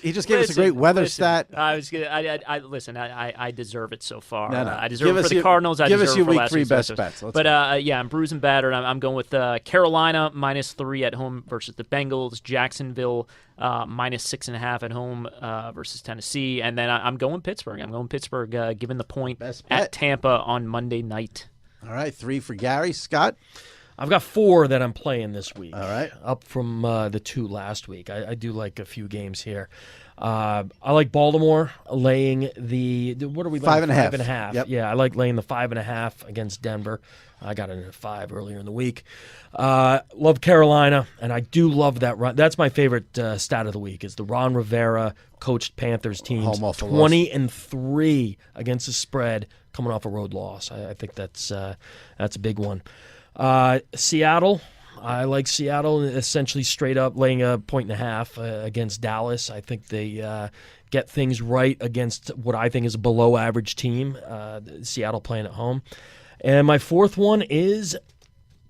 a great weather stat. I was gonna. Listen. I deserve it so far. No, no. I deserve Give it us for the your- Cardinals. I give us deserve your it for week last 3 week's best episode. bets. Let's But yeah, I'm bruising battered. I'm going with Carolina -3 at home versus the Bengals. Jacksonville -6.5 at home versus Tennessee, and then I'm going Pittsburgh. I'm going Pittsburgh, given the point Best bet. at Tampa on Monday night. All right, 3 for Gary. Scott. I've got 4 that I'm playing this week. All right. Up from the 2 last week. I do like a few games here. I like Baltimore laying what are we laying? 5.5. 5.5. Yep. Yeah, I like laying the 5.5 against Denver. I got it at 5 earlier in the week. Love Carolina, and I do love that run. That's my favorite stat of the week is the Ron Rivera coached Panthers team. Home off a loss. 20-3 against the spread, coming off a road loss. I think that's a big one. Seattle. I like Seattle essentially straight up laying 1.5 against Dallas. I think they get things right against what I think is a below average team. Seattle playing at home. And my 4th one is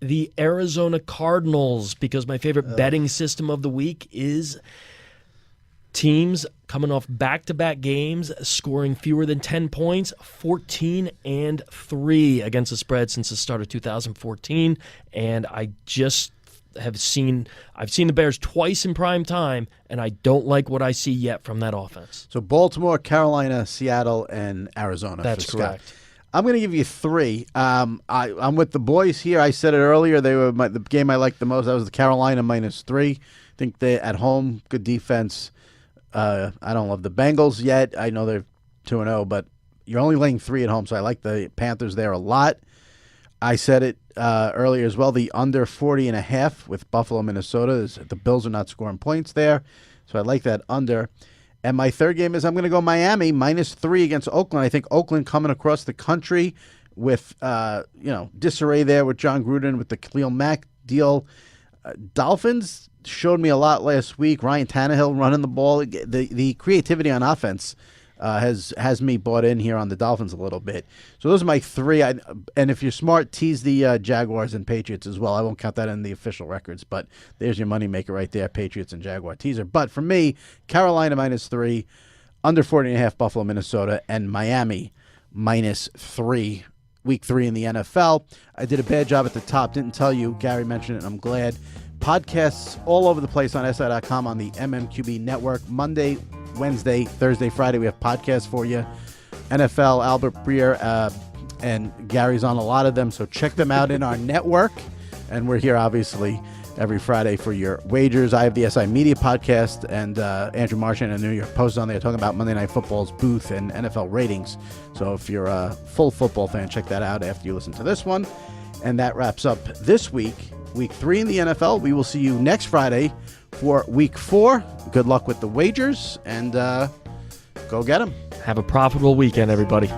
the Arizona Cardinals, because my favorite betting system of the week is teams coming off back-to-back games, scoring fewer than 10 points, 14-3 against the spread since the start of 2014. And I've seen the Bears twice in prime time, and I don't like what I see yet from that offense. So Baltimore, Carolina, Seattle, and Arizona. That's for Scott. correct. I'm going to give you 3. I'm with the boys here. I said it earlier. They were the game I liked the most. That was the Carolina -3. I think they at home, good defense. I don't love the Bengals yet. I know they're 2-0, but you're only laying 3 at home, so I like the Panthers there a lot. I said it earlier as well. The under 40.5 with Buffalo, Minnesota. The Bills are not scoring points there, so I like that under. And my 3rd game is I'm going to go Miami -3 against Oakland. I think Oakland coming across the country with disarray there with John Gruden with the Khalil Mack deal. Dolphins showed me a lot last week. Ryan Tannehill running the ball. The creativity on offense has me bought in here on the Dolphins a little bit. So those are my 3. And if you're smart, tease the Jaguars and Patriots as well. I won't count that in the official records, but there's your moneymaker right there, Patriots and Jaguar teaser. But for me, Carolina -3, under 40.5 Buffalo, Minnesota, and Miami -3. Week 3 in the NFL. I did a bad job at the top. Didn't tell you. Gary mentioned it, and I'm glad. Podcasts all over the place on SI.com on the mmqb network. Monday, Wednesday, Thursday, Friday, we have podcasts for you. NFL, Albert Breer, and Gary's on a lot of them, so check them out in our network. And we're here, obviously, every Friday for your wagers. I have the SI Media podcast, and Andrew Marchand and the New York Post on there talking about Monday Night Football's booth and NFL ratings. So if you're a full football fan, check that out after you listen to this one. And that wraps up this week, week 3 in the NFL. We will see you next Friday for week 4. Good luck with the wagers, and go get them. Have a profitable weekend, everybody.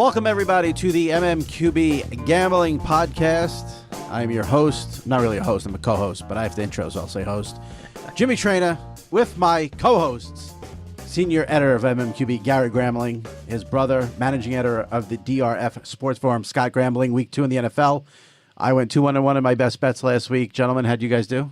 Welcome, everybody, to the mmqb Gambling Podcast. I am your host. Not really a host, I'm a co-host, but I have to intro, so I'll say host. Jimmy Traina, with my co-hosts, senior editor of mmqb, Gary Gramling, his brother, managing editor of the DRF Sports Forum, Scott Gramling, week 2 in the NFL. I went 2-1-1 in my best bets last week. Gentlemen, how'd you guys do?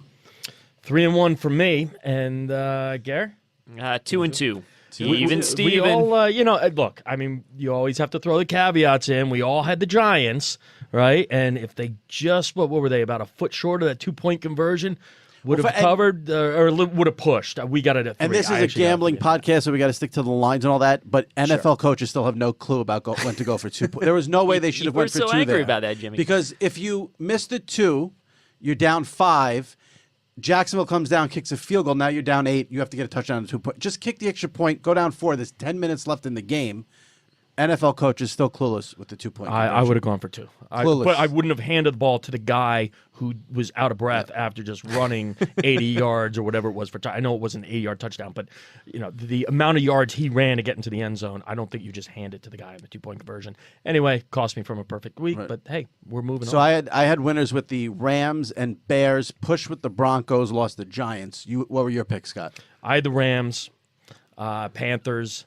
3-1 for me, and Gare? 2-2. We Steven. all, look, I mean, you always have to throw the caveats in. We all had the Giants, right? And if they just, what were they, about a foot short of that 2-point conversion, would have covered or would have pushed. We got it at 3. And this is a gambling podcast, so we got to stick to the lines and all that. But NFL coaches still have no clue about when to go for 2 points. There was no way they should have went for 2 there. We're so angry about that, Jimmy. Because if you missed the 2, you're down 5. Jacksonville comes down, kicks a field goal. Now you're down 8. You have to get a touchdown and 2 points. Just kick the extra point. Go down 4. There's 10 minutes left in the game. NFL coach is still clueless with the 2-point. I would have gone for 2. But I wouldn't have handed the ball to the guy who was out of breath after just running 80 yards or whatever it was for. I know it was an 80-yard touchdown, but the amount of yards he ran to get into the end zone, I don't think you just hand it to the guy in the 2-point conversion. Anyway, cost me from a perfect week, but hey, we're moving on. So I had winners with the Rams and Bears. Push with the Broncos. Lost the Giants. What were your picks, Scott? I had the Rams, Panthers.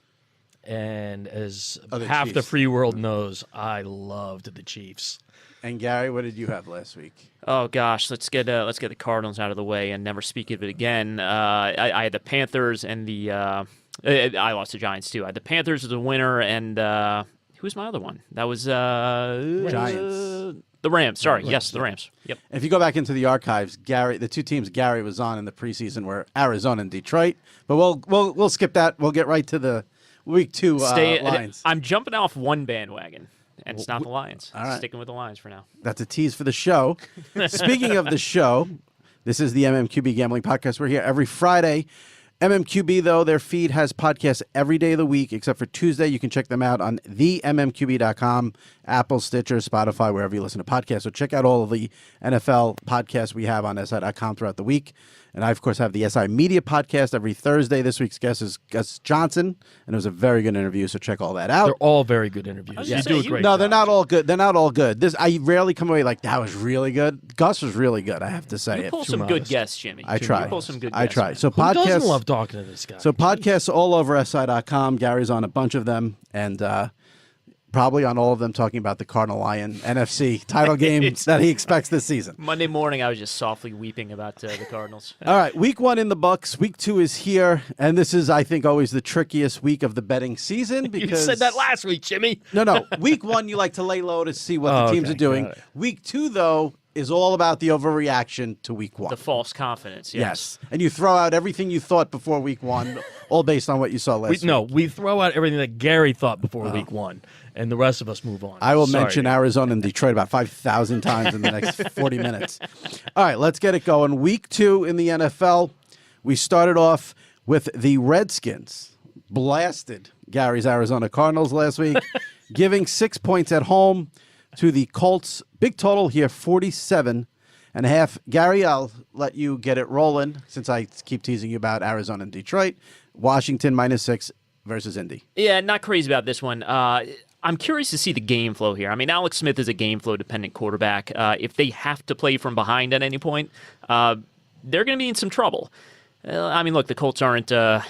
And as half Chiefs. the free world knows, I loved the Chiefs. And Gary, what did you have last week? Oh gosh, let's get the Cardinals out of the way and never speak of it again. I had the Panthers and the I lost the Giants too. I had the Panthers as a winner, and who was my other one? That was Giants. The Rams. Sorry, yes, the Rams. Yep. If you go back into the archives, Gary, the 2 teams Gary was on in the preseason were Arizona and Detroit. But we'll skip that. We'll get right to the week 2 lines. I'm jumping off one bandwagon, and it's not the Lions. All right. Sticking with the Lions for now. That's a tease for the show. Speaking of the show, this is the mmqb Gambling Podcast. We're here every Friday. mmqb, though, their feed has podcasts every day of the week, except for Tuesday. You can check them out on themmqb.com, Apple, Stitcher, Spotify, wherever you listen to podcasts. So check out all of the NFL podcasts we have on SI.com throughout the week. And I, of course, have the SI Media Podcast every Thursday. This week's guest is Gus Johnson, and it was a very good interview, so check all that out. They're all very good interviews. You do a great job. They're not all good. They're not all good. I rarely come away like, that was really good. Gus was really good, I have to say. You pull some good guests, Jimmy. I try. You pull some good I guests. try. So Who doesn't love talking to this guy? So podcasts all over SI.com. Gary's on a bunch of them, and probably on all of them talking about the Cardinal Lion NFC title game that he expects this season. Monday morning, I was just softly weeping about the Cardinals. All right, week 1 in the books. Week 2 is here, and this is, I think, always the trickiest week of the betting season. Because you said that last week, Jimmy. No. Week 1, you like to lay low to see what the teams are doing. Week 2, though, is all about the overreaction to week 1. The false confidence, yes. And you throw out everything you thought before week 1, all based on what you saw last week. No, we throw out everything that Gary thought before week 1, and the rest of us move on. I will mention Arizona and Detroit about 5,000 times in the next 40 minutes. All right, let's get it going. Week 2 in the NFL, we started off with the Redskins. Blasted Gary's Arizona Cardinals last week, giving 6 points at home to the Colts. Big total here, 47.5. Gary, I'll let you get it rolling since I keep teasing you about Arizona and Detroit. Washington -6 versus Indy. Yeah, not crazy about this one. I'm curious to see the game flow here. I mean, Alex Smith is a game flow dependent quarterback. If they have to play from behind at any point, they're going to be in some trouble. I mean, look, the Colts aren't a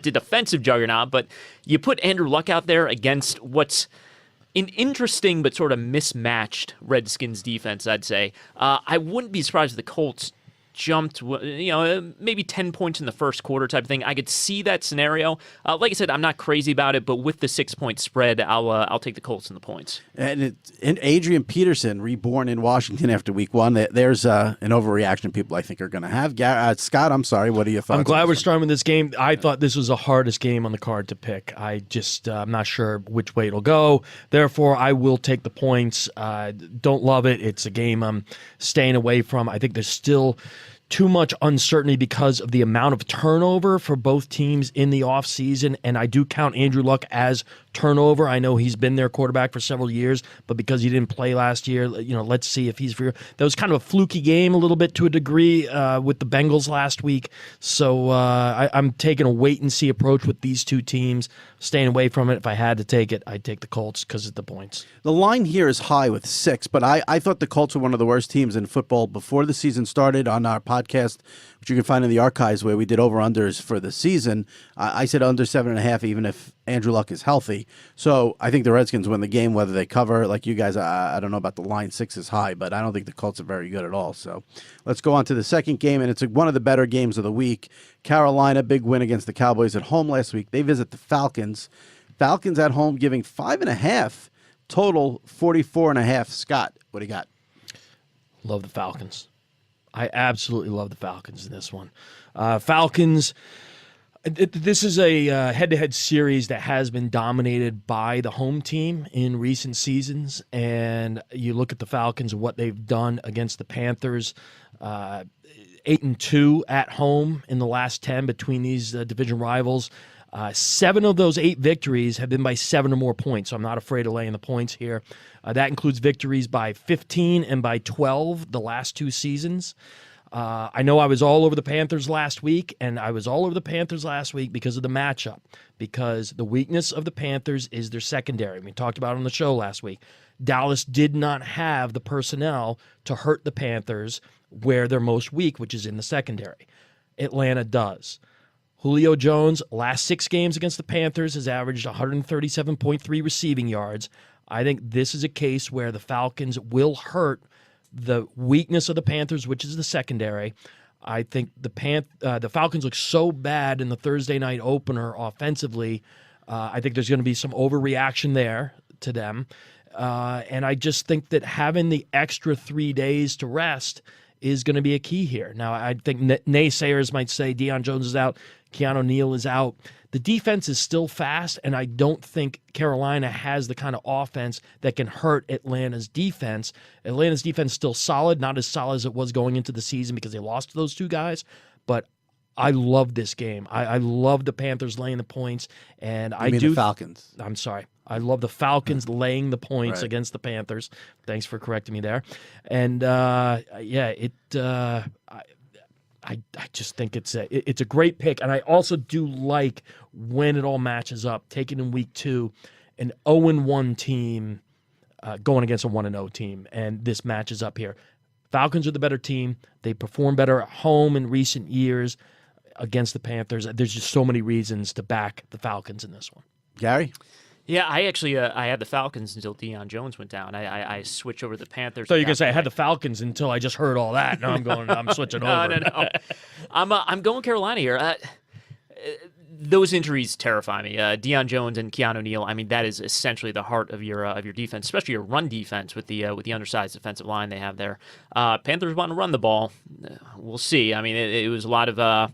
defensive juggernaut, but you put Andrew Luck out there against what's an interesting but sort of mismatched Redskins defense, I'd say. I wouldn't be surprised if the Colts jumped, maybe 10 points in the first quarter type of thing. I could see that scenario. Like I said, I'm not crazy about it, but with the 6-point spread, I'll take the Colts and the points. And Adrian Peterson, reborn in Washington after week 1. There's an overreaction people I think are going to have. Scott, I'm sorry. What are your thoughts? I'm glad we're starting with this game. I thought this was the hardest game on the card to pick. I'm not sure which way it'll go. Therefore, I will take the points. Don't love it. It's a game I'm staying away from. I think there's still too much uncertainty because of the amount of turnover for both teams in the offseason, and I do count Andrew Luck as turnover. I know he's been their quarterback for several years, but because he didn't play last year, let's see if he's for. That was kind of a fluky game a little bit to a degree with the Bengals last week. So I'm taking a wait-and-see approach with these two teams, staying away from it. If I had to take it, I'd take the Colts because of the points. The line here is high with 6, but I thought the Colts were one of the worst teams in football before the season started. On our podcast, which you can find in the archives where we did over-unders for the season, I said under 7.5 even if Andrew Luck is healthy. So I think the Redskins win the game, whether they cover. Like you guys, I don't know about the line. 6 is high, but I don't think the Colts are very good at all. So let's go on to the second game, and it's one of the better games of the week. Carolina, big win against the Cowboys at home last week. They visit the Falcons. Falcons at home giving 5.5, total 44.5. Scott, what do you got? Love the Falcons. I absolutely love the Falcons in this one. Falcons, this is a head-to-head series that has been dominated by the home team in recent seasons, and you look at the Falcons and what they've done against the Panthers, 8-2 at home in the last 10 between these division rivals. 7 of those 8 victories have been by 7 or more points, so I'm not afraid of laying the points here. That includes victories by 15 and by 12 the last 2 seasons. I know I was all over the Panthers last week, and I was all over the Panthers last week because of the matchup, because the weakness of the Panthers is their secondary. We talked about it on the show last week. Dallas did not have the personnel to hurt the Panthers where they're most weak, which is in the secondary. Atlanta does. Julio Jones, last 6 games against the Panthers, has averaged 137.3 receiving yards. I think this is a case where the Falcons will hurt the weakness of the Panthers, which is the secondary. I think the Falcons look so bad in the Thursday night opener offensively. I think there's going to be some overreaction there to them. And I just think that having the extra 3 days to rest is going to be a key here. Now, I think naysayers might say Deion Jones is out, Keanu Neal is out. The defense is still fast, and I don't think Carolina has the kind of offense that can hurt Atlanta's defense. Atlanta's defense is still solid, not as solid as it was going into the season because they lost those 2 guys, but I love this game. I love the Panthers laying the points, and The Falcons. I'm sorry. I love the Falcons laying the points against the Panthers. Thanks for correcting me there. And I just think it's a great pick, and I also do like when it all matches up. Taking in week 2, an 0-1 team going against a 1-0 team, and this matches up here. Falcons are the better team. They perform better at home in recent years against the Panthers. There's just so many reasons to back the Falcons in this one. Gary? Yeah, I actually I had the Falcons until Deion Jones went down. I switched over to the Panthers. So you're gonna say I had the Falcons until I just heard all that. Now I'm switching over. No. I'm going Carolina here. Those injuries terrify me. Deion Jones and Keanu Neal. I mean, that is essentially the heart of your defense, especially your run defense with the undersized defensive line they have there. Panthers want to run the ball. We'll see. I mean, it was a lot of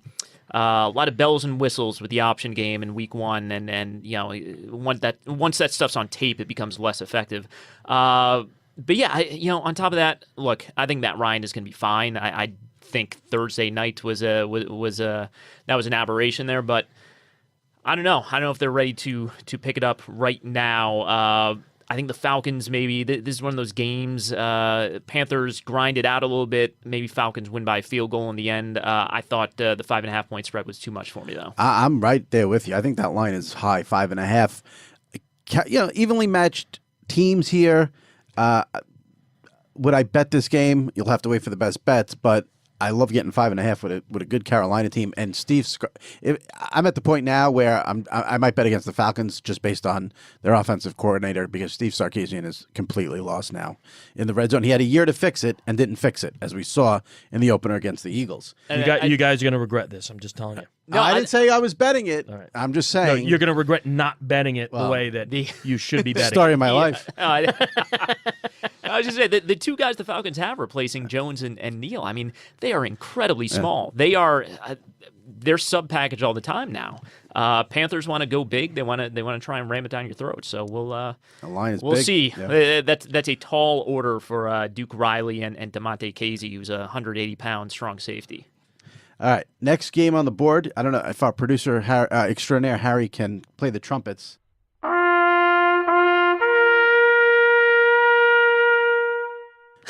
bells and whistles with the option game in week 1, and once that stuff's on tape, it becomes less effective. But yeah, on top of that, look, I think Matt Ryan is going to be fine. I think Thursday night was an aberration there, but I don't know. I don't know if they're ready to pick it up right now. I think the Falcons, maybe this is one of those games. Panthers grind it out a little bit. Maybe Falcons win by a field goal in the end. I thought the 5.5 point spread was too much for me, though. I'm right there with you. I think that line is high, 5.5. Evenly matched teams here. Would I bet this game? You'll have to wait for the best bets, but I love getting 5.5 with a good Carolina team. And I'm at the point now where I might bet against the Falcons just based on their offensive coordinator because Steve Sarkisian is completely lost now in the red zone. He had a year to fix it and didn't fix it, as we saw in the opener against the Eagles. You guys are going to regret this. I'm just telling you. No, I didn't say I was betting it. Right. I'm just saying. No, you're going to regret not betting it the way that you should be betting. Story of my life. I was just saying, the 2 guys the Falcons have replacing Jones and Neal, I mean, they are incredibly small. They're sub-package all the time now. Panthers want to go big. They want to try and ram it down your throat. So we'll big. see. Yeah. That's a tall order for Duke Riley and DeMonte Casey, who's a 180-pound strong safety. All right, next game on the board. I don't know if our producer extraordinaire Harry can play the trumpets.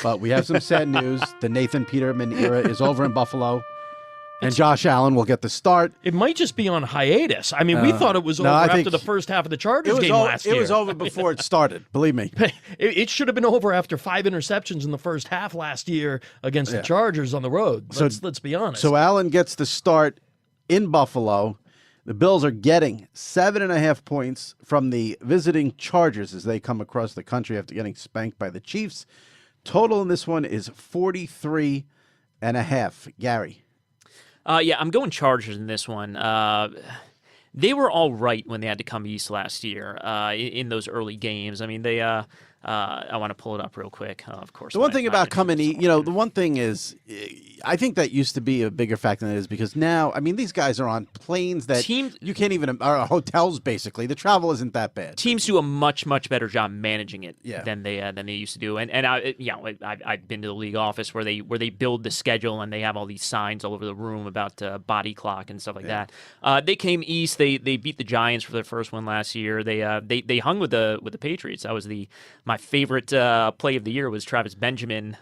But we have some sad news. The Nathan Peterman era is over in Buffalo. And Josh Allen will get the start. It might just be on hiatus. I mean, we thought it was over after the first half of the Chargers game last year. It was over before it started, believe me. It should have been over after 5 interceptions in the first half last year against the Chargers on the road. Let's be honest. So Allen gets the start in Buffalo. The Bills are getting 7.5 points from the visiting Chargers as they come across the country after getting spanked by the Chiefs. Total in this one is 43.5. Gary. Yeah, I'm going Chargers in this one. They were all right when they had to come east last year in those early games. I mean, they. I want to pull it up real quick. Of course. The one thing about coming, the one thing is, I think that used to be a bigger factor than it is because now, I mean, these guys are on planes that you can't even, or hotels basically. The travel isn't that bad. Teams do a much much better job managing it than they used to do. And I've been to the league office where they build the schedule and they have all these signs all over the room about body clock and stuff like that. They came east. They beat the Giants for their first one last year. They hung with the Patriots. That was my favorite play of the year was Travis Benjamin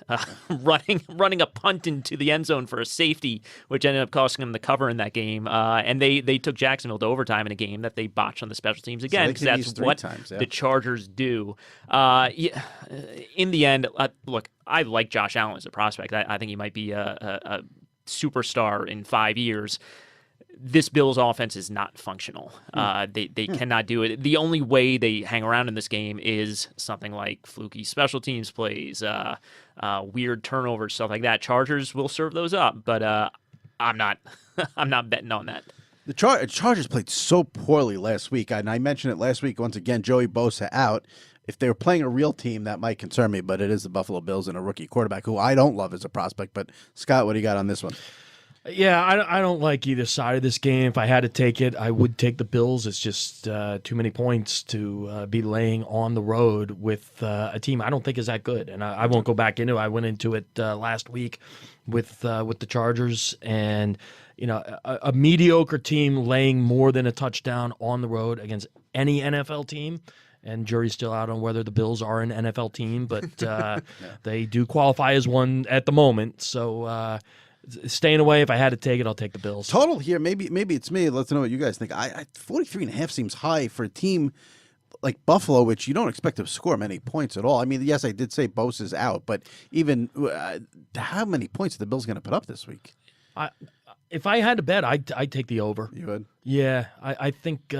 running a punt into the end zone for a safety, which ended up costing them the cover in that game. And they took Jacksonville to overtime in a game that they botched on the special teams again because that's what the Chargers do. In the end, look, I like Josh Allen as a prospect. I think he might be a superstar in 5 years. This Bills offense is not functional. They cannot do it. The only way they hang around in this game is something like fluky special teams plays, weird turnovers, stuff like that. Chargers will serve those up, but I'm not I'm not betting on that. The Chargers played so poorly last week, and I mentioned it last week. Once again, Joey Bosa out. If they were playing a real team, that might concern me, but it is the Buffalo Bills and a rookie quarterback who I don't love as a prospect. But Scott, what do you got on this one? Yeah, I don't like either side of this game. If I had to take it, I would take the Bills. It's just too many points to be laying on the road with a team I don't think is that good. And I won't go back into it. I went into it last week with the Chargers, and a mediocre team laying more than a touchdown on the road against any NFL team. And jury's still out on whether the Bills are an NFL team, but they do qualify as one at the moment. So. Staying away. If I had to take it, I'll take the Bills. Total here, maybe it's me. Let's know what you guys think. 43.5 seems high for a team like Buffalo, which you don't expect to score many points at all. I mean, yes, I did say Bosa's out, but even how many points are the Bills going to put up this week? If I had to bet, I'd take the over. You would? Yeah, I think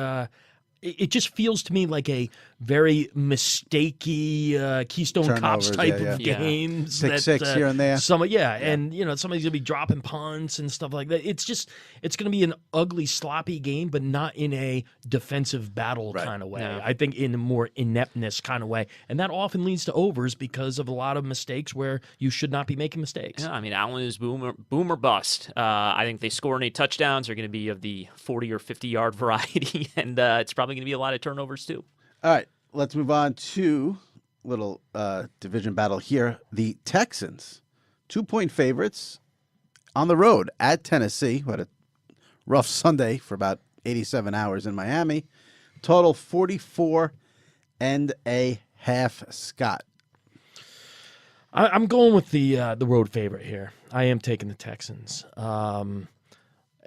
it just feels to me like a very mistakey Keystone Cops type of games. Six here and there. And somebody's gonna be dropping punts and stuff like that. It's gonna be an ugly, sloppy game, but not in a defensive battle kind of way. No. I think in a more ineptness kind of way, and that often leads to overs because of a lot of mistakes where you should not be making mistakes. Yeah, I mean, Allen is boom or bust. I think they score any touchdowns are going to be of the 40 or 50 yard variety, and it's probably going to be a lot of turnovers too. All right, let's move on to a little division battle here. The Texans, 2-point favorites on the road at Tennessee. What a rough Sunday for about 87 hours in Miami. Total 44.5. Scott. I'm going with the road favorite here. I am taking the Texans.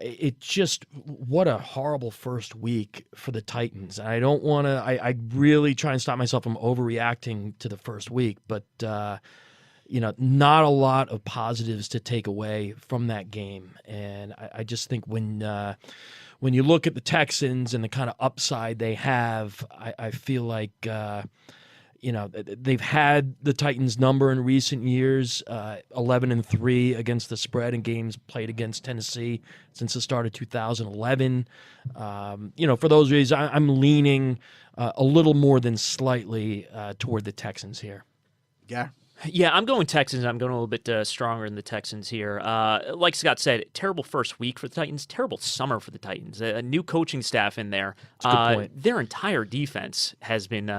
It just, what a horrible first week for the Titans. I don't want to, I really try and stop myself from overreacting to the first week, but, not a lot of positives to take away from that game. And I just think when you look at the Texans and the kind of upside they have, I feel like, they've had the Titans' number in recent years, 11-3 against the spread in games played against Tennessee since the start of 2011. For those reasons, I'm leaning a little more than slightly toward the Texans here. Yeah. Yeah, I'm going Texans. I'm going a little bit stronger than the Texans here. Like Scott said, terrible first week for the Titans, terrible summer for the Titans. A new coaching staff in there. That's a good point. Their entire defense has been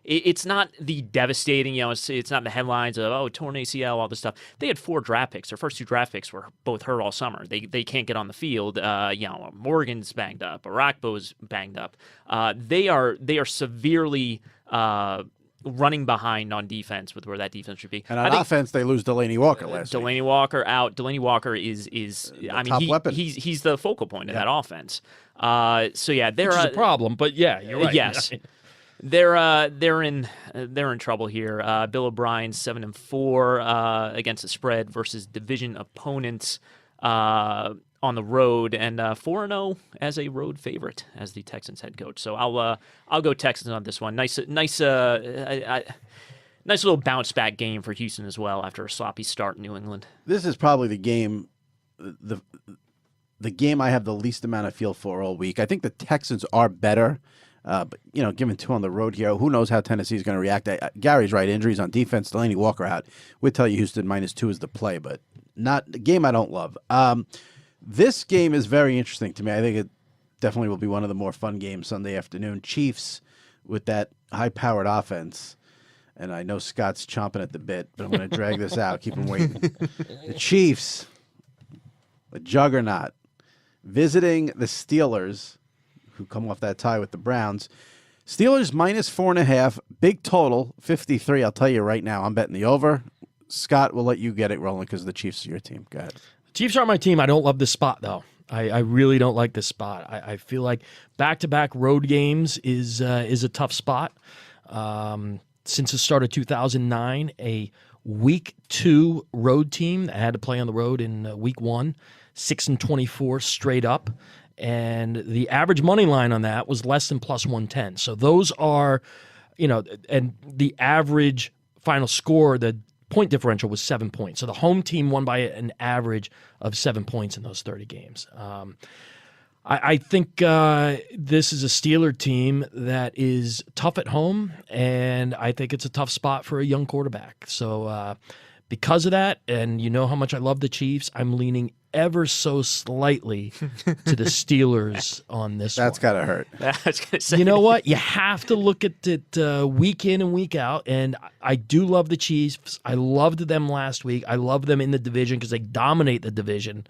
It's not the devastating, it's not the headlines of, torn ACL, all this stuff. They had 4 draft picks. Their first 2 draft picks were both hurt all summer. They can't get on the field. Morgan's banged up. Arakpo's banged up. They are severely running behind on defense with where that defense should be. And on offense, they lose Delaney Walker last week. Delaney Walker out. Delaney Walker is I mean, top weapon. He's the focal point of that offense. So yeah, Which is a problem, but yeah, you're right. Yes. They're in trouble here. Bill O'Brien's 7-4 against the spread versus division opponents on the road, and 4-0 as a road favorite as the Texans head coach. So I'll go Texans on this one. Nice little bounce back game for Houston as well after a sloppy start in New England. This is probably the game, the game I have the least amount of feel for all week. I think the Texans are better. But, given 2 on the road here, who knows how Tennessee's going to react. Gary's right. Injuries on defense. Delaney Walker out. We'd tell you Houston -2 is the play, but not a game I don't love. This game is very interesting to me. I think it definitely will be one of the more fun games Sunday afternoon. Chiefs with that high-powered offense. And I know Scott's chomping at the bit, but I'm going to drag this out. Keep him waiting. The Chiefs, a juggernaut, visiting the Steelers, who come off that tie with the Browns. Steelers -4.5, big total, 53. I'll tell you right now, I'm betting the over. Scott, we'll let you get it rolling because the Chiefs are your team. Go ahead. Chiefs aren't my team. I don't love this spot, though. I really don't like this spot. I feel like back-to-back road games is a tough spot. Since the start of 2009, a Week 2 road team that had to play on the road in Week 1, 6-24 straight up. And the average money line on that was less than +110. So those are, and the average final score, the point differential was 7 points. So the home team won by an average of 7 points in those 30 games. I think this is a Steeler team that is tough at home, and I think it's a tough spot for a young quarterback. So because of that, and you know how much I love the Chiefs, I'm leaning ever so slightly to the Steelers on this That's got to hurt. I was gonna say, You know what? You have to look at it week in and week out, and I do love the Chiefs. I loved them last week. I love them in the division because they dominate the division.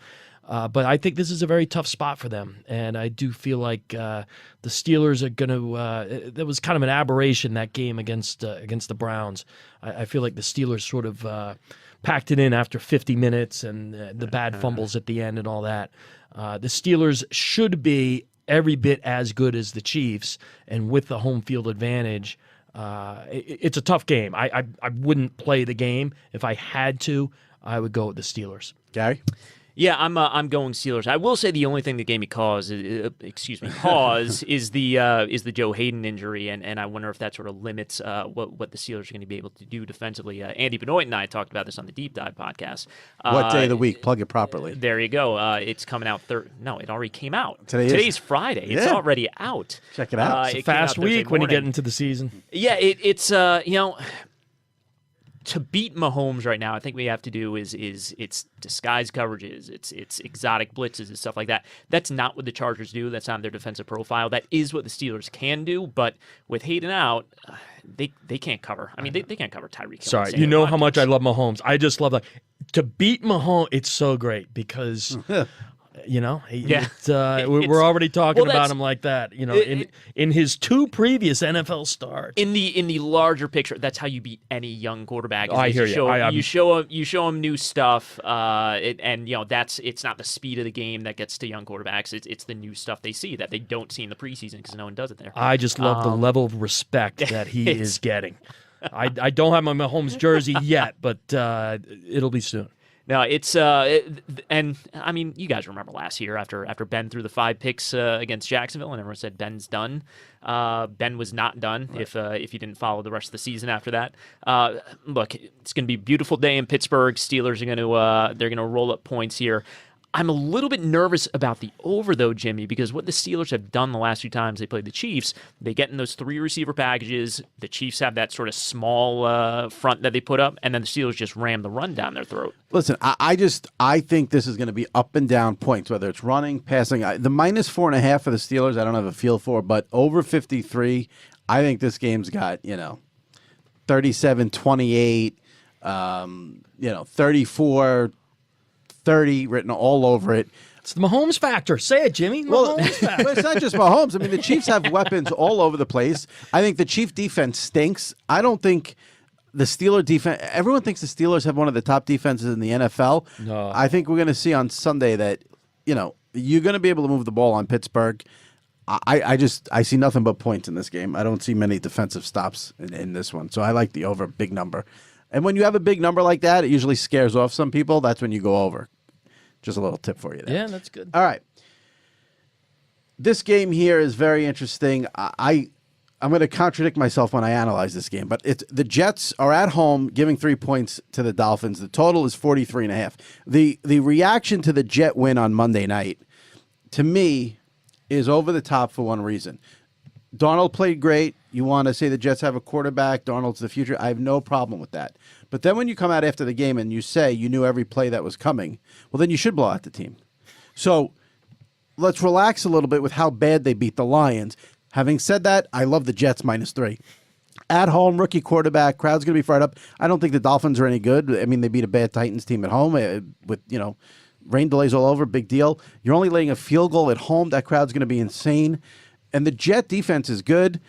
But I think this is a very tough spot for them, and I do feel like the Steelers are going to. That was kind of an aberration, that game against the Browns. I feel like the Steelers sort of packed it in after 50 minutes and the bad fumbles at the end and all that. The Steelers should be every bit as good as the Chiefs, and with the home field advantage, it's a tough game. I wouldn't play the game. If I had to, I would go with the Steelers. Gary? Yeah, I'm going Steelers. I will say the only thing that gave me pause is the Joe Hayden injury, and I wonder if that sort of limits what the Steelers are going to be able to do defensively. Andy Benoit and I talked about this on the Deep Dive podcast. What day of the week? Plug it properly. There you go. It's coming out. No, it already came out. Today's Friday. It's already out. Check it out. It's a fast week when you get into the season. Yeah, it's to beat Mahomes right now, I think we have to do is it's disguise coverages, it's exotic blitzes and stuff like that. That's not what the Chargers do. That's not their defensive profile. That is what the Steelers can do. But with Hayden out, they can't cover. I mean, they can't cover Tyreek Hill. Sorry, you know how much I love Mahomes. I just love that. To beat Mahomes, it's so great because we're already talking about him like that. In his 2 previous NFL starts. In the larger picture, that's how you beat any young quarterback. I hear you. You show him new stuff, it's not the speed of the game that gets to young quarterbacks. It's the new stuff they see that they don't see in the preseason because no one does it there. I just love the level of respect that he is getting. I don't have my Mahomes jersey yet, but it'll be soon. No, and I mean, you guys remember last year after Ben threw the 5 picks against Jacksonville, and everyone said Ben's done. Ben was not done. Right. If you didn't follow the rest of the season after that. Look, it's going to be a beautiful day in Pittsburgh. Steelers are going to roll up points here. I'm a little bit nervous about the over, though, Jimmy, because what the Steelers have done the last few times they played the Chiefs, they get in those 3 receiver packages. The Chiefs have that sort of small front that they put up, and then the Steelers just ram the run down their throat. Listen, I think this is going to be up and down points, whether it's running, passing. The -4.5 for the Steelers, I don't have a feel for, but over 53, I think this game's got 37-28, 34. 30 written all over it. It's the Mahomes factor. Say it, Jimmy. Well, Mahomes factor. but it's not just Mahomes. I mean, the Chiefs have weapons all over the place. I think the Chief defense stinks. I don't think the Steeler defense. Everyone thinks the Steelers have one of the top defenses in the NFL. No. I think we're going to see on Sunday that you're going to be able to move the ball on Pittsburgh. I see nothing but points in this game. I don't see many defensive stops in this one. So I like the over big number. And when you have a big number like that, it usually scares off some people. That's when you go over. Just a little tip for you there. Yeah, that's good. All right. This game here is very interesting. I'm going to contradict myself when I analyze this game, but the Jets are at home giving 3 points to the Dolphins. The total is 43.5. The reaction to the Jet win on Monday night, to me, is over the top for one reason. Darnold played great. You want to say the Jets have a quarterback, Darnold's the future. I have no problem with that. But then when you come out after the game and you say you knew every play that was coming, well, then you should blow out the team. So let's relax a little bit with how bad they beat the Lions. Having said that, I love the Jets -3. At home, rookie quarterback, crowd's going to be fired up. I don't think the Dolphins are any good. I mean, they beat a bad Titans team at home with, rain delays all over, big deal. You're only laying a field goal at home. That crowd's going to be insane. And the Jet defense is good.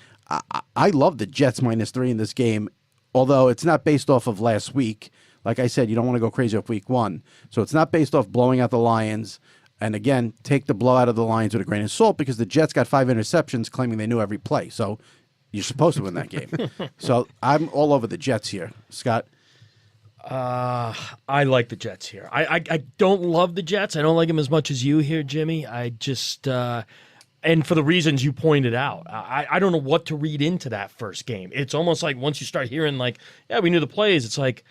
I love the Jets -3 in this game, although it's not based off of last week. Like I said, you don't want to go crazy off week 1. So it's not based off blowing out the Lions. And again, take the blowout of the Lions with a grain of salt because the Jets got 5 interceptions claiming they knew every play. So you're supposed to win that game. So I'm all over the Jets here. Scott? I like the Jets here. I don't love the Jets. I don't like them as much as you here, Jimmy. I just... and for the reasons you pointed out, I don't know what to read into that first game. It's almost like once you start hearing we knew the plays, it's like,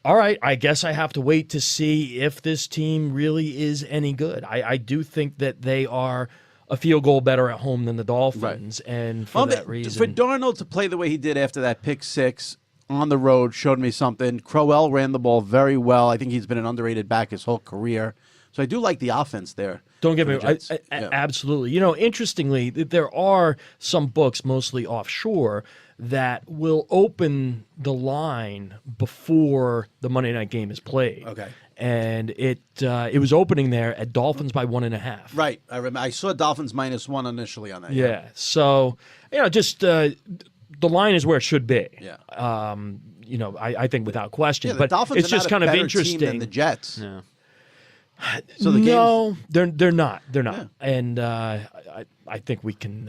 all right, I guess I have to wait to see if this team really is any good. I do think that they are a field goal better at home than the Dolphins, right. And for that reason... For Darnold to play the way he did after that pick 6 on the road showed me something. Crowell ran the ball very well. I think he's been an underrated back his whole career. So I do like the offense there. Don't get me wrong. Absolutely. Interestingly, there are some books, mostly offshore, that will open the line before the Monday night game is played. Okay. And it was opening there at Dolphins by 1.5. Right. I remember. I saw Dolphins -1 initially on that. Yeah. So, just the line is where it should be. Yeah. I think without question. Yeah, but Dolphins it's just are kind not a of better interesting. Team than the Jets. Yeah. So no, they're not. They're not. Yeah. And I think we can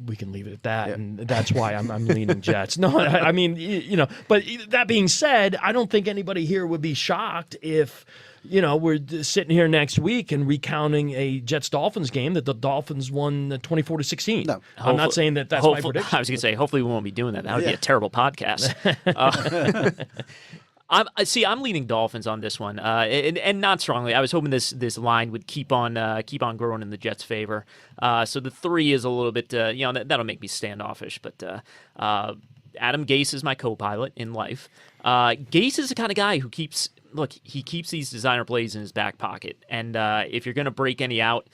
leave it at that, yeah. And that's why I'm leaning Jets. No, I mean But that being said, I don't think anybody here would be shocked if we're sitting here next week and recounting a Jets-Dolphins game that the Dolphins won 24-16. No, I'm not saying that's my prediction. I was going to say, hopefully we won't be doing that. That would be a terrible podcast. I'm leaning Dolphins on this one, and not strongly. I was hoping this line would keep on growing in the Jets' favor. So the 3 is a little bit, that'll make me standoffish. But Adam Gase is my co-pilot in life. Gase is the kind of guy who keeps these designer plays in his back pocket, and if you're going to break any out.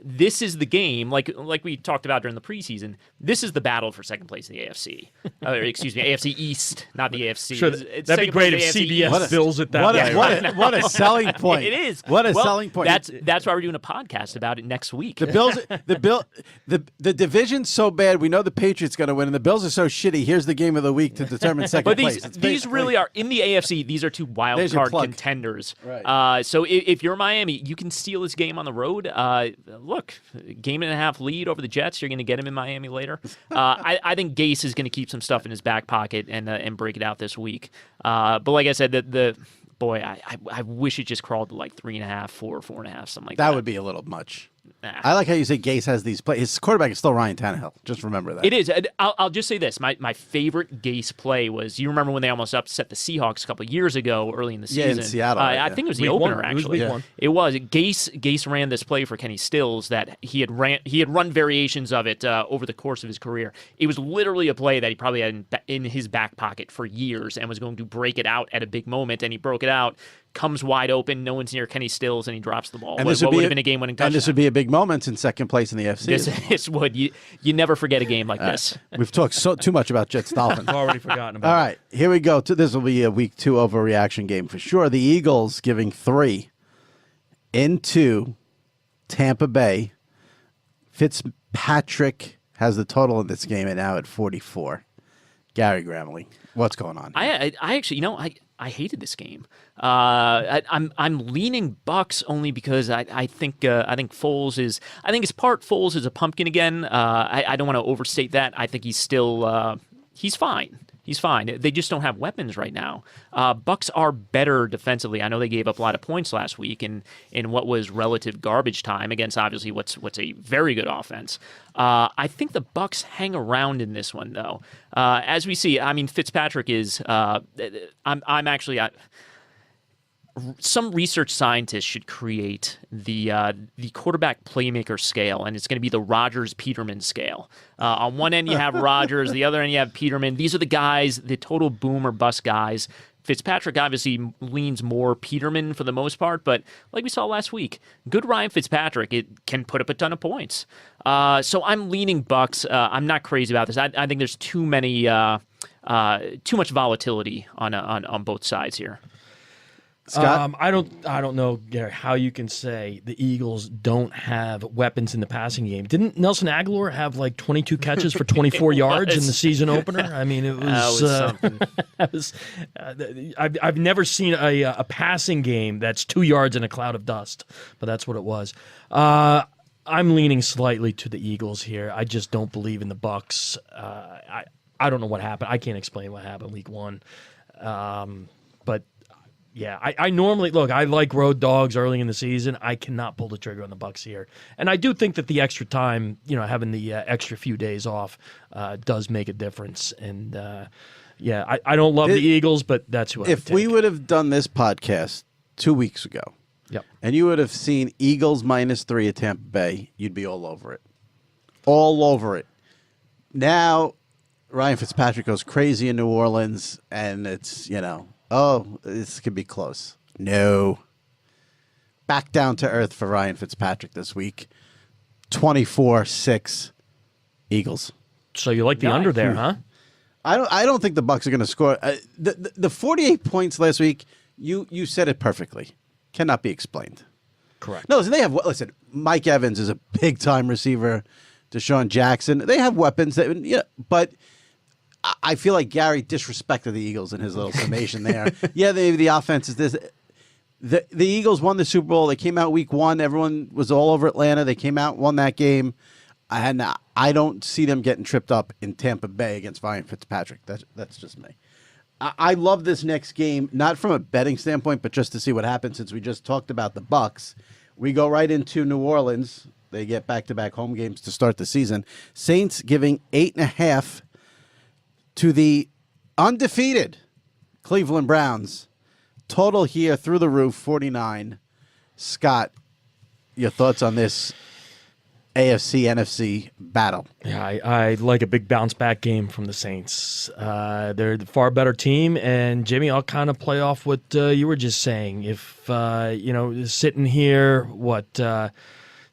This is the game, like we talked about during the preseason. This is the battle for second place in the AFC. Excuse me, AFC East, not the AFC. Sure, that'd be great if CBS bills it that way. What a selling point! It is. What a selling point. That's why we're doing a podcast about it next week. The Bills, the division's so bad. We know the Patriots going to win, and the Bills are so shitty. Here's the game of the week to determine second place. But these really are in the AFC. These are 2 wild card contenders. Right. So if you're Miami, you can steal this game on the road. Look, game and a half lead over the Jets. You're going to get him in Miami later. I think Gase is going to keep some stuff in his back pocket and break it out this week. But like I said, I wish it just crawled to 3.5, 4, 4.5, something like that. That would be a little much. I like how you say Gase has these plays. His quarterback is still Ryan Tannehill. Just remember that. It is. I'll just say this. My favorite Gase play was, you remember when they almost upset the Seahawks a couple of years ago early in the season? Yeah, in Seattle. I think it was the opener, actually. It was week 1. It was. Gase ran this play for Kenny Stills that he had run variations of it over the course of his career. It was literally a play that he probably had in his back pocket for years and was going to break it out at a big moment, and he broke it out. Comes wide open, no one's near Kenny Stills, and he drops the ball. And what would have been a game-winning touchdown. And this would be a big moment in second place in the AFC. This would. You never forget a game like this. We've talked too much about Jets Dolphins. I've already forgotten about it. All right, here we go. This will be a week 2 overreaction game for sure. The Eagles giving 3. into Tampa Bay. Fitzpatrick has the total in this game and now at 44. Gary Gramley, what's going on here? I actually, I hated this game. I'm leaning Bucks only because I think Foles is. I think it's part Foles is a pumpkin again. I don't want to overstate that. I think he's still he's fine. He's fine. They just don't have weapons right now. Bucks are better defensively. I know they gave up a lot of points last week in what was relative garbage time against obviously what's a very good offense. I think the Bucks hang around in this one though. As we see, I mean Fitzpatrick is. I'm actually. Some research scientists should create the quarterback playmaker scale, and it's going to be the Rodgers-Peterman scale. On one end you have Rodgers, the other end you have Peterman. These are the guys, the total boom or bust guys. Fitzpatrick obviously leans more Peterman for the most part, but like we saw last week, good Ryan Fitzpatrick, it can put up a ton of points. So I'm leaning Bucks. I'm not crazy about this. I think there's too much volatility on both sides here. Scott? I don't know, Gary, how you can say the Eagles don't have weapons in the passing game. Didn't Nelson Aguilar have like 22 catches for 24 yards in the season opener? I mean, it was something. I've never seen a passing game that's 2 yards in a cloud of dust, but that's what it was. I'm leaning slightly to the Eagles here. I just don't believe in the Bucks. I don't know what happened. I can't explain what happened week one, but. Yeah, I normally look. I like road dogs early in the season. I cannot pull the trigger on the Bucks here, and I do think that the extra time, having the extra few days off, does make a difference. And I don't love the Eagles, but that's who I would If we would have done this podcast 2 weeks ago, yep, and you would have seen Eagles -3 at Tampa Bay, you'd be all over it, all over it. Now, Ryan Fitzpatrick goes crazy in New Orleans, and it's oh, this could be close. No. Back down to earth for Ryan Fitzpatrick this week. 24-6 Eagles. So you like the under there, huh? I don't think the Bucks are going to score. The 48 points last week, you said it perfectly. Cannot be explained. Correct. No, listen, Mike Evans is a big-time receiver. Deshaun Jackson. They have weapons, but I feel like Gary disrespected the Eagles in his little summation there. Yeah, maybe the offense is this. The Eagles won the Super Bowl. They came out week one. Everyone was all over Atlanta. They came out, won that game. And I don't see them getting tripped up in Tampa Bay against Ryan Fitzpatrick. That's just me. I love this next game, not from a betting standpoint, but just to see what happens since we just talked about the Bucks. We go right into New Orleans. They get back-to-back home games to start the season. Saints giving 8.5 to the undefeated Cleveland Browns. Total here through the roof, 49. Scott, your thoughts on this AFC, NFC battle? Yeah, I like a big bounce-back game from the Saints. They're the far better team, and Jimmy, I'll kind of play off what you were just saying. If, sitting here,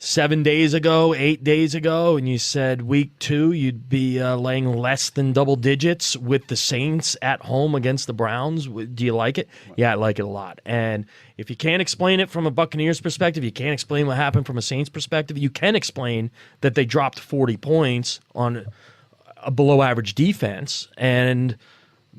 7 days ago, 8 days ago, and you said week 2 you'd be laying less than double digits with the Saints at home against the Browns. Do you like it? Yeah, I like it a lot. And if you can't explain it from a Buccaneers perspective, you can't explain what happened from a Saints perspective, you can explain that they dropped 40 points on a below-average defense, and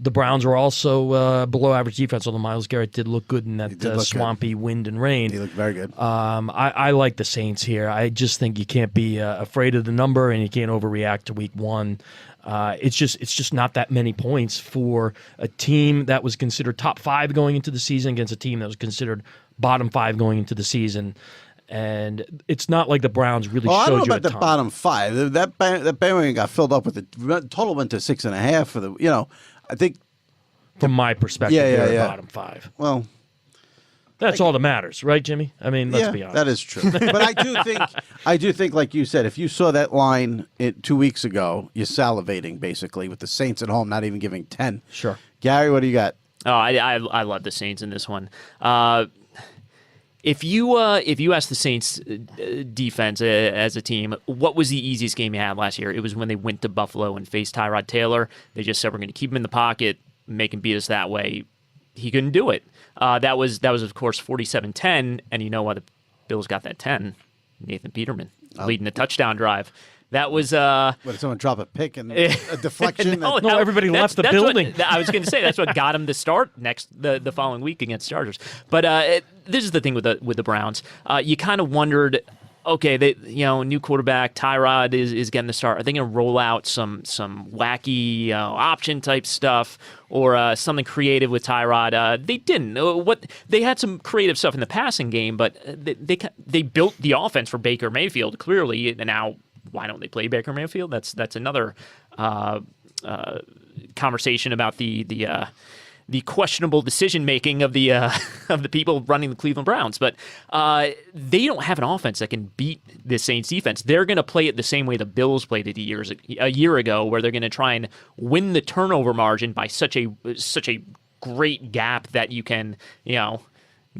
the Browns were also below average defense, although Myles Garrett did look good in that swampy wind and rain. He looked very good. I like the Saints here. I just think you can't be afraid of the number, and you can't overreact to week one. It's just not that many points for a team that was considered top 5 going into the season against a team that was considered bottom 5 going into the season. And it's not like the Browns really showed you a ton. I don't know about the bottom 5. That bandwagon got filled up with the total went to 6.5 for the I think from my perspective, they're bottom 5. Well, that's all that matters, right, Jimmy? I mean, let's be honest. That is true. But I do think, like you said, if you saw that line 2 weeks ago, you're salivating basically with the Saints at home, not even giving 10. Sure, Gary, what do you got? Oh, I love the Saints in this one. If you ask the Saints defense as a team, what was the easiest game you had last year? It was when they went to Buffalo and faced Tyrod Taylor. They just said, we're going to keep him in the pocket, make him beat us that way. He couldn't do it. That was of course 47-10, and you know why Bills got that 10. Nathan Peterman leading the touchdown drive. That was What, did someone drop a pick and a deflection? No, everybody left the that's building. I was going to say that's what got him to start the following week against Chargers. But this is the thing with the Browns. You kind of wondered, okay, new quarterback Tyrod is getting the start. Are they going to roll out some wacky option type stuff or something creative with Tyrod? They didn't. They had some creative stuff in the passing game, but they built the offense for Baker Mayfield clearly, and now. Why don't they play Baker Mayfield? That's another conversation about the questionable decision making of the of the people running the Cleveland Browns. But they don't have an offense that can beat the Saints defense. They're going to play it the same way the Bills played it a year ago, where they're going to try and win the turnover margin by such a great gap that you can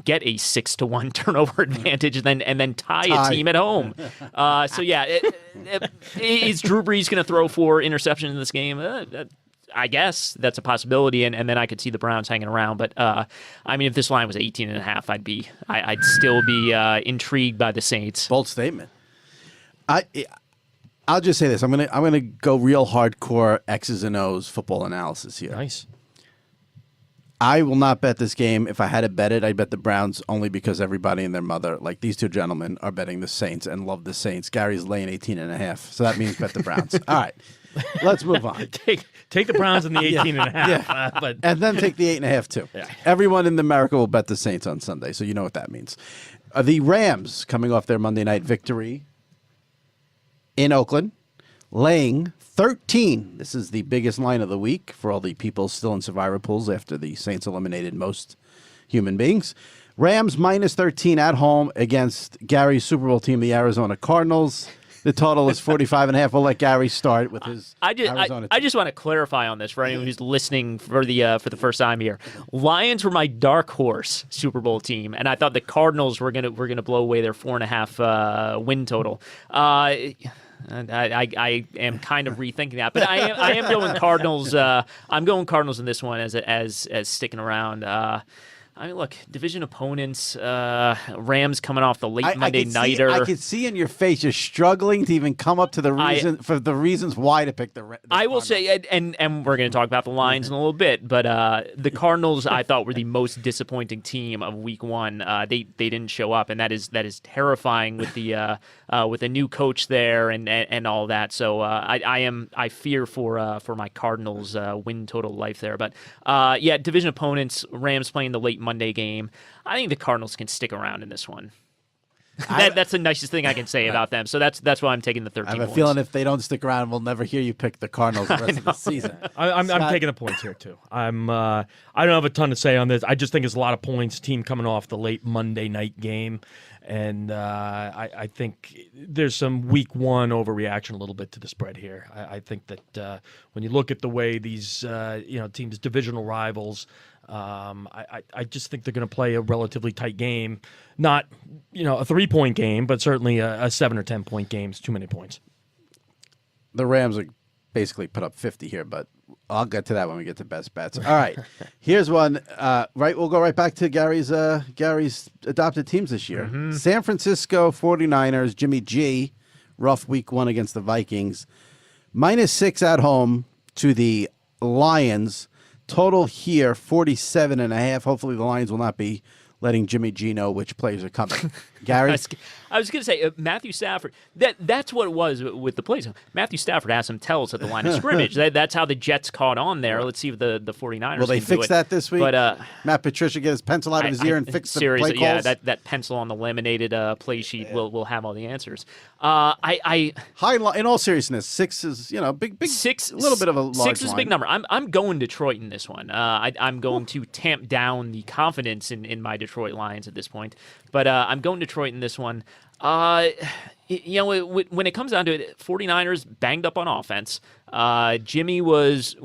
get a 6-1 turnover advantage and then tie a team at home. Is Drew Brees going to throw 4 interceptions in this game? I guess that's a possibility, and then I could see the Browns hanging around. But if this line was 18.5, I'd still be intrigued by the Saints. Bold statement. I'll just say this: I'm gonna go real hardcore X's and O's football analysis here. Nice. I will not bet this game. If I had to bet it, I'd bet the Browns only because everybody and their mother, like these two gentlemen, are betting the Saints and love the Saints. Gary's laying 18.5, so that means bet the Browns. All right, let's move on. Take the Browns in the 18.5, yeah. And then take the 8.5 too. Yeah. Everyone in America will bet the Saints on Sunday, so you know what that means. The Rams, coming off their Monday night victory in Oakland, laying 13. This is the biggest line of the week for all the people still in survivor pools after the Saints eliminated most human beings. Rams minus 13 at home against Gary's Super Bowl team, the Arizona Cardinals. The total is 45.5. We'll let Gary start with his Arizona team. I just want to clarify on this for anyone who's listening for the first time here. Lions were my dark horse Super Bowl team, and I thought the Cardinals were gonna blow away their 4.5 win total. I am kind of rethinking that, but I am going Cardinals. I'm going Cardinals in this one as sticking around. Look, division opponents, Rams coming off the late Monday nighter. I could see in your face you're struggling to even come up to the reasons why to pick the. I will say, and we're going to talk about the Lions in a little bit, but the Cardinals I thought were the most disappointing team of Week 1. They didn't show up, and that is terrifying with the new coach there and all that. So I fear for my Cardinals win total life there. But division opponents, Rams playing the late Monday game. I think the Cardinals can stick around in this one. That's the nicest thing I can say about them. So that's why I'm taking the 13 I have points. a feeling if they don't stick around, we'll never hear you pick the Cardinals the rest of the season. I'm taking the points here too. I don't have a ton to say on this. I just think it's a lot of points. Team coming off the late Monday night game, and I think there's some Week 1 overreaction a little bit to the spread here. I think that when you look at the way these teams, divisional rivals. I just think they're going to play a relatively tight game, not a 3-point game, but certainly a 7 or 10 point game is too many points. The Rams are basically put up 50 here, but I'll get to that when we get to best bets. All right, here's one. We'll go right back to Gary's adopted teams this year. Mm-hmm. San Francisco 49ers, Jimmy G, rough Week 1 against the Vikings, -6 at home to the Lions. Total here, 47.5. Hopefully the Lions will not be letting Jimmy G know which players are coming. Gary? I was going to say, Matthew Stafford, that's what it was with the plays. Matthew Stafford has some tells at the line of scrimmage. That's how the Jets caught on there. Let's see if the 49ers will they fix that this week? But, Matt Patricia get his pencil out of his ear and fix the play calls? Yeah, that pencil on the laminated play sheet will have all the answers. In all seriousness, 6 is big. 6, a little bit of a large 6 is a line. big number. I'm going Detroit in this one. I'm going to tamp down the confidence in my Detroit Lions at this point, but I'm going Detroit in this one. When it comes down to it, 49ers banged up on offense. Jimmy was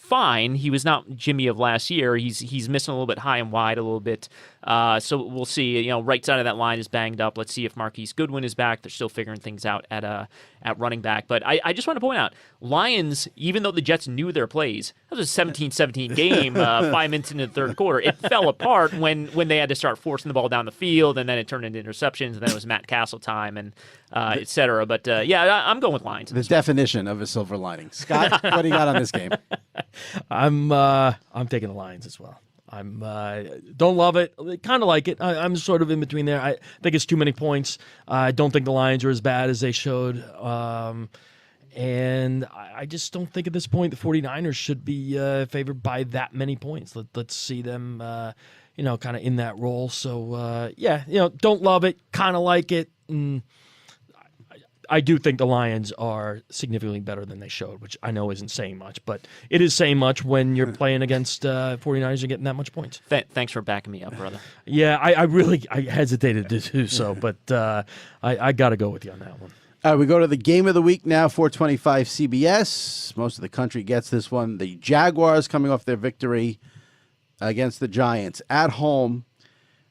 fine. He was not Jimmy of last year. He's missing a little bit high and wide a little bit. So we'll see. You know, right side of that line is banged up. Let's see if Marquise Goodwin is back. They're still figuring things out at running back. But I just want to point out, Lions, even though the Jets knew their plays, that was a 17-17 game 5 minutes into the third quarter. It fell apart when they had to start forcing the ball down the field, and then it turned into interceptions, and then it was Matt Castle time, and et cetera. But yeah, I'm going with Lions. The definition of a silver lining. Scott, what do you got on this game? I'm taking the Lions as well. I'm don't love it. Kind of like it. I'm sort of in between there. I think it's too many points. I don't think the Lions are as bad as they showed. And I just don't think at this point the 49ers should be favored by that many points. Let's see them, kind of in that role. So, don't love it. Kind of like it. And I do think the Lions are significantly better than they showed, which I know isn't saying much, but it is saying much when you're playing against 49ers and getting that much points. Thanks for backing me up, brother. Yeah, I hesitated to do so, but I got to go with you on that one. All right, we go to the game of the week now, 425 CBS. Most of the country gets this one. The Jaguars coming off their victory against the Giants at home.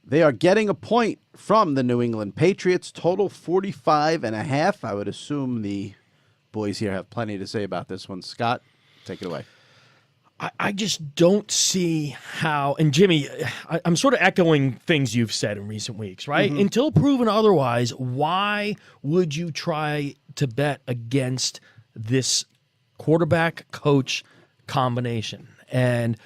They are getting a point from the New England Patriots, total 45.5. I would assume the boys here have plenty to say about this one. Scott, take it away. I just don't see how, and Jimmy, I'm sort of echoing things you've said in recent weeks, right? Mm-hmm. Until proven otherwise, why would you try to bet against this quarterback-coach combination? And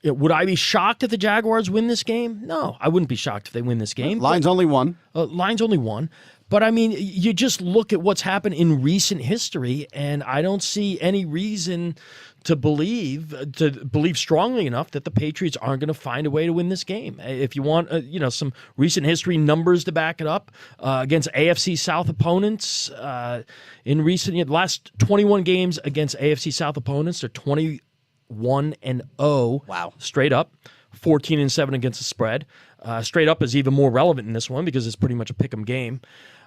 would I be shocked if the Jaguars win this game? No, I wouldn't be shocked if they win this game. Line's only one. Line's only one. But, I mean, you just look at what's happened in recent history, and I don't see any reason to believe strongly enough that the Patriots aren't going to find a way to win this game. If you want, some recent history numbers to back it up against AFC South opponents in the last 21 games against AFC South opponents, they're 21-0. Wow. Straight up. 14-7 against the spread. Straight up is even more relevant in this one because it's pretty much a pick 'em game.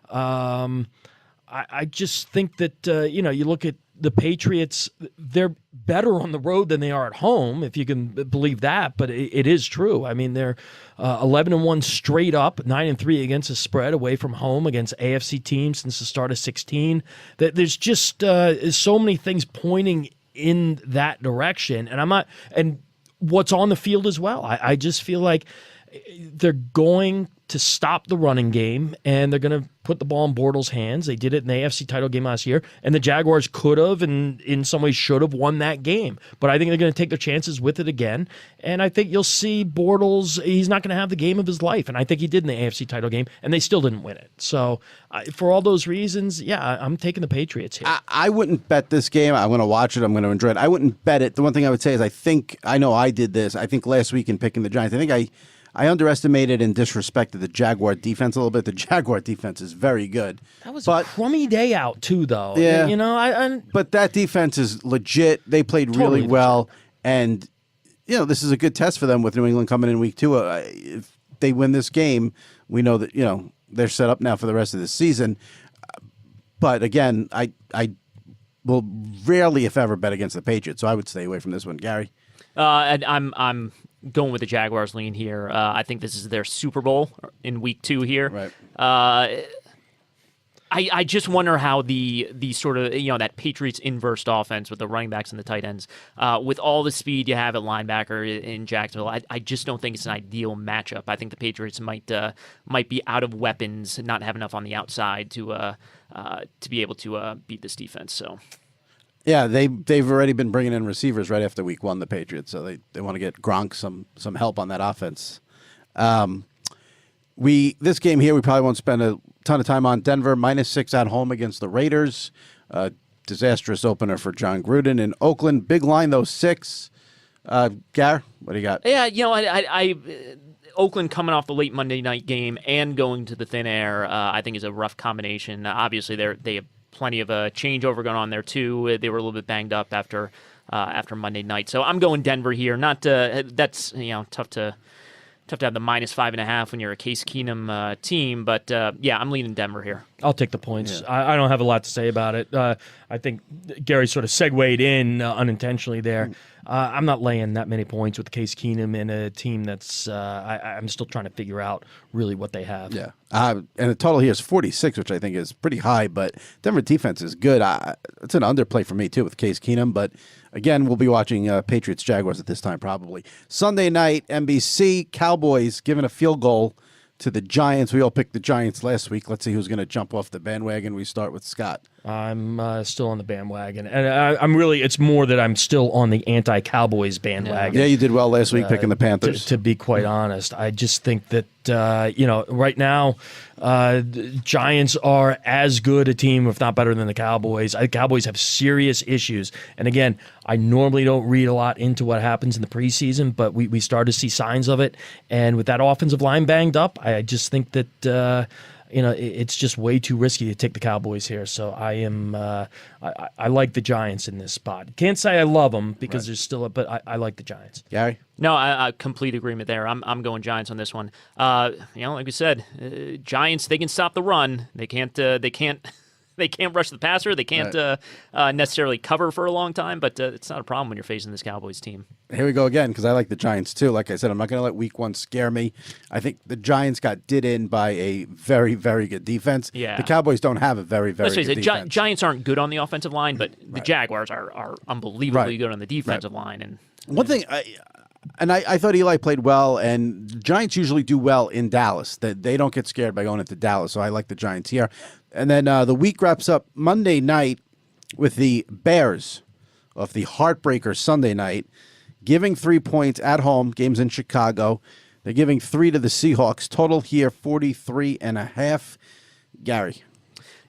I just think that you look at the Patriots, they're better on the road than they are at home, if you can believe that, but it is true. I mean, they're 11-1 straight up, 9-3 against the spread away from home against AFC teams since the start of 16. There's just so many things pointing in that direction, and what's on the field as well. I just feel like they're going to stop the running game, and they're going to put the ball in Bortles' hands. They did it in the AFC title game last year, and the Jaguars could have and in some ways should have won that game. But I think they're going to take their chances with it again, and I think you'll see Bortles, he's not going to have the game of his life, and I think he did in the AFC title game, and they still didn't win it. So for all those reasons, yeah, I'm taking the Patriots here. I wouldn't bet this game. I'm going to watch it. I'm going to enjoy it. I wouldn't bet it. The one thing I would say is I know I did this. I think last week in picking the Giants, I think I underestimated and disrespected the Jaguar defense a little bit. The Jaguar defense is very good. That was a crummy day out, too, though. Yeah. But that defense is legit. They played totally really well. And, this is a good test for them with New England coming in week 2. If they win this game, we know that, they're set up now for the rest of the season. But, again, I will rarely, if ever, bet against the Patriots. So I would stay away from this one. Gary? And I'm going with the Jaguars lean here. I think this is their Super Bowl in week 2 here. Right. I just wonder how the sort of, that Patriots inverse offense with the running backs and the tight ends, with all the speed you have at linebacker in Jacksonville, I just don't think it's an ideal matchup. I think the Patriots might be out of weapons, not have enough on the outside to be able to beat this defense. So. Yeah, they've already been bringing in receivers right after week 1, the Patriots, so they want to get Gronk some help on that offense. This game here, we probably won't spend a ton of time on. Denver -6 at home against the Raiders. Disastrous opener for John Gruden in Oakland. Big line though, 6. Gar, what do you got? Yeah, I Oakland coming off the late Monday night game and going to the thin air, I think is a rough combination. Obviously, they have plenty of a changeover going on there too. They were a little bit banged up after Monday night, so I'm going Denver here. Not that's tough to have the -5.5 when you're a Case Keenum team, but yeah, I'm leaning Denver here. I'll take the points. I don't have a lot to say about it. I think Gary sort of segued in unintentionally there. I'm not laying that many points with Case Keenum in a team that's I'm still trying to figure out really what they have. Yeah. And the total here is 46, which I think is pretty high, but Denver defense is good. It's an underplay for me, too, with Case Keenum. But, again, we'll be watching Patriots-Jaguars at this time probably. Sunday night, NBC, Cowboys giving a field goal to the Giants. We all picked the Giants last week. Let's see who's going to jump off the bandwagon. We start with Scott. I'm still on the bandwagon, and I'm really. It's more that I'm still on the anti-Cowboys bandwagon. Yeah, you did well last week picking the Panthers. To be quite honest, I just think that right now, the Giants are as good a team, if not better, than the Cowboys. The Cowboys have serious issues, and again, I normally don't read a lot into what happens in the preseason, but we started to see signs of it, and with that offensive line banged up, I just think that. It's just way too risky to take the Cowboys here. So I am, I like the Giants in this spot. Can't say I love them because there's still but I like the Giants. Gary? No, I complete agreement there. I'm going Giants on this one. Like we said, Giants, they can stop the run. They can't. They can't rush the passer. They can't necessarily cover for a long time, but it's not a problem when you're facing this Cowboys team. Here we go again, because I like the Giants too. Like I said, I'm not going to let week one scare me. I think the Giants got did in by a very, very good defense. Yeah. The Cowboys don't have a very, very Let's face good it, defense. Giants aren't good on the offensive line, but the Jaguars are unbelievably good on the defensive line. And one thing, I thought Eli played well, and Giants usually do well in Dallas. They don't get scared by going into Dallas, so I like the Giants here. And then the week wraps up Monday night with the Bears of the heartbreaker Sunday night, giving 3 points at home. Games in Chicago. They're giving 3 to the Seahawks. Total here 43.5. Gary.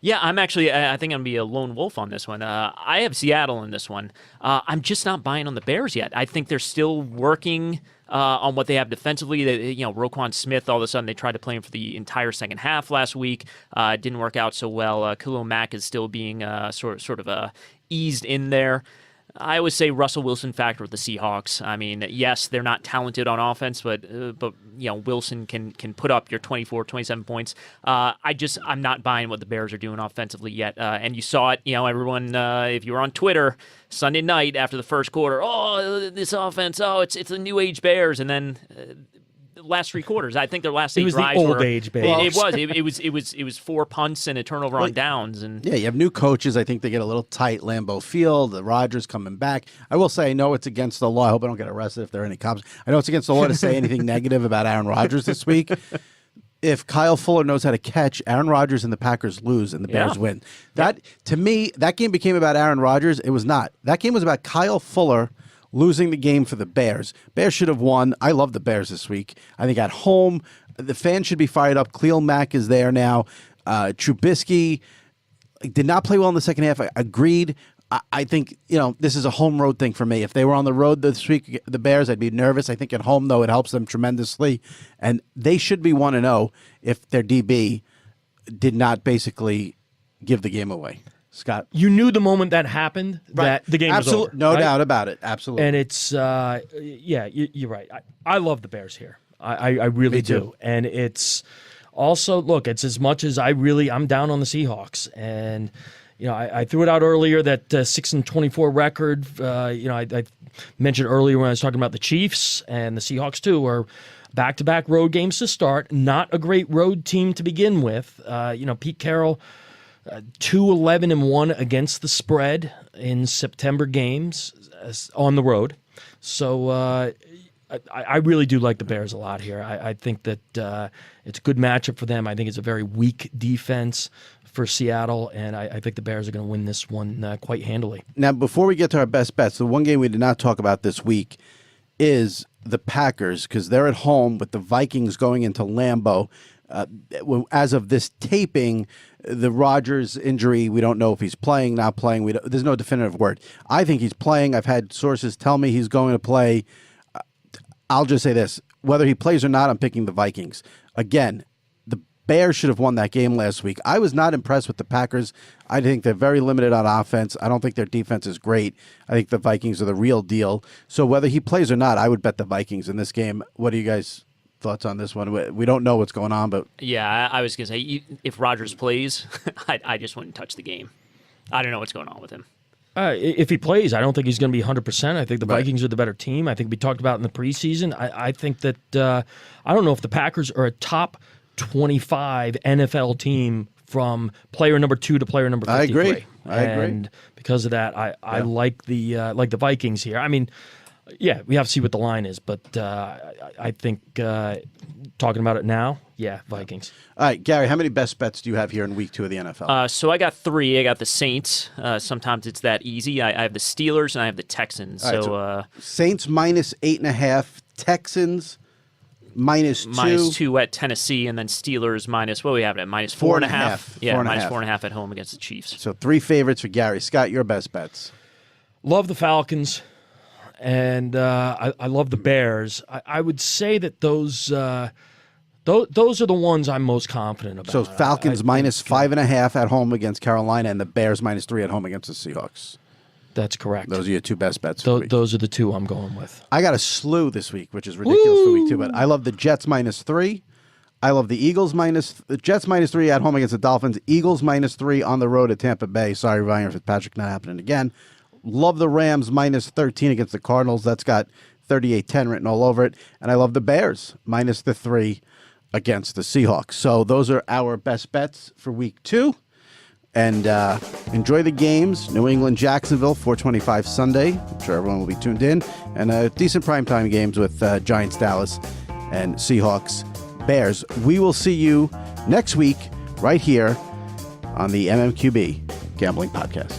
Yeah, I think I'm going to be a lone wolf on this one. I have Seattle in this one. I'm just not buying on the Bears yet. I think they're still working on what they have defensively. Roquan Smith, all of a sudden, they tried to play him for the entire second half last week. It didn't work out so well. Khalil Mack is still being sort of eased in there. I always say Russell Wilson factor with the Seahawks. I mean, yes, they're not talented on offense, but Wilson can put up your 24, 27 points. I'm not buying what the Bears are doing offensively yet. And you saw it, everyone, if you were on Twitter Sunday night after the first quarter, this offense, it's the new age Bears, and then last 3 quarters. I think their last 8 drives the old age Bears. It was 4 punts and a turnover on downs. And yeah, you have new coaches. I think they get a little tight. Lambeau Field, the Rodgers coming back. I will say, I know it's against the law. I hope I don't get arrested if there are any cops. I know it's against the law to say anything negative about Aaron Rodgers this week. If Kyle Fuller knows how to catch, Aaron Rodgers and the Packers lose and the Bears win. To me, that game became about Aaron Rodgers. It was not. That game was about Kyle Fuller losing the game for the Bears. Bears should have won. I love the Bears this week. I think at home, the fans should be fired up. Khalil Mack is there now. Trubisky did not play well in the second half. I agreed. I think, this is a home road thing for me. If they were on the road this week, the Bears, I'd be nervous. I think at home, though, it helps them tremendously. And they should be 1-0 if their DB did not basically give the game away. Scott? You knew the moment that happened that the game was over. No doubt about it. Absolutely. And it's, you're right. I love the Bears here. I really do. And it's also, look, it's as much as I'm down on the Seahawks. And, I threw it out earlier that 6-24 record. I mentioned earlier when I was talking about the Chiefs and the Seahawks, too, are back-to-back road games to start. Not a great road team to begin with. Pete Carroll, 2-11-1 against the spread in September games on the road. So I really do like the Bears a lot here. I think that it's a good matchup for them. I think it's a very weak defense for Seattle, and I think the Bears are going to win this one quite handily. Now, before we get to our best bets, the one game we did not talk about this week is the Packers, because they're at home with the Vikings going into Lambeau. As of this taping, the Rodgers injury, we don't know if he's playing, not playing. There's no definitive word. I think he's playing. I've had sources tell me he's going to play. I'll just say this. Whether he plays or not, I'm picking the Vikings. Again, the Bears should have won that game last week. I was not impressed with the Packers. I think they're very limited on offense. I don't think their defense is great. I think the Vikings are the real deal. So whether he plays or not, I would bet the Vikings in this game. What do you guys thoughts on this one? We don't know what's going on, but Yeah, I was going to say, if Rodgers plays, I just wouldn't touch the game. I don't know what's going on with him. If he plays, I don't think he's going to be 100%. I think the Right. Vikings are the better team. I think we talked about in the preseason. I think that I don't know if the Packers are a top 25 NFL team from player number 2 to player number 53. I agree. And because of that, I like the Vikings here. I mean, yeah, we have to see what the line is, but I think talking about it now, yeah, Vikings. all right, Gary, how many best bets do you have here in week 2 of the NFL? So I got 3. I got the Saints. Sometimes it's that easy. I have the Steelers and I have the Texans. All right, So Saints minus 8.5, Texans minus 2. -2 at Tennessee, and then Steelers minus, what do we have it at? -4.5. 4.5. Yeah, 4.5. -4.5 at home against the Chiefs. So 3 favorites for Gary. Scott, your best bets. Love the Falcons, and I love the Bears. I would say that those are the ones I'm most confident about. So Falcons minus 5.5 at home against Carolina, and the Bears minus 3 at home against the Seahawks. That's correct. Those are your 2 best bets for the week. Those are the 2 I'm going with. I got a slew this week, which is ridiculous for week 2, but I love the Jets minus 3. I love the Jets minus 3 at home against the Dolphins. Eagles minus 3 on the road at Tampa Bay. Sorry, Ryan Fitzpatrick, not happening again. Love the Rams minus 13 against the Cardinals. That's got 38-10 written all over it. And I love the Bears minus the 3 against the Seahawks. So those are our best bets for week 2. And enjoy the games. New England, Jacksonville, 4:25 Sunday. I'm sure everyone will be tuned in. And decent primetime games with Giants, Dallas, and Seahawks, Bears. We will see you next week right here on the MMQB Gambling Podcast.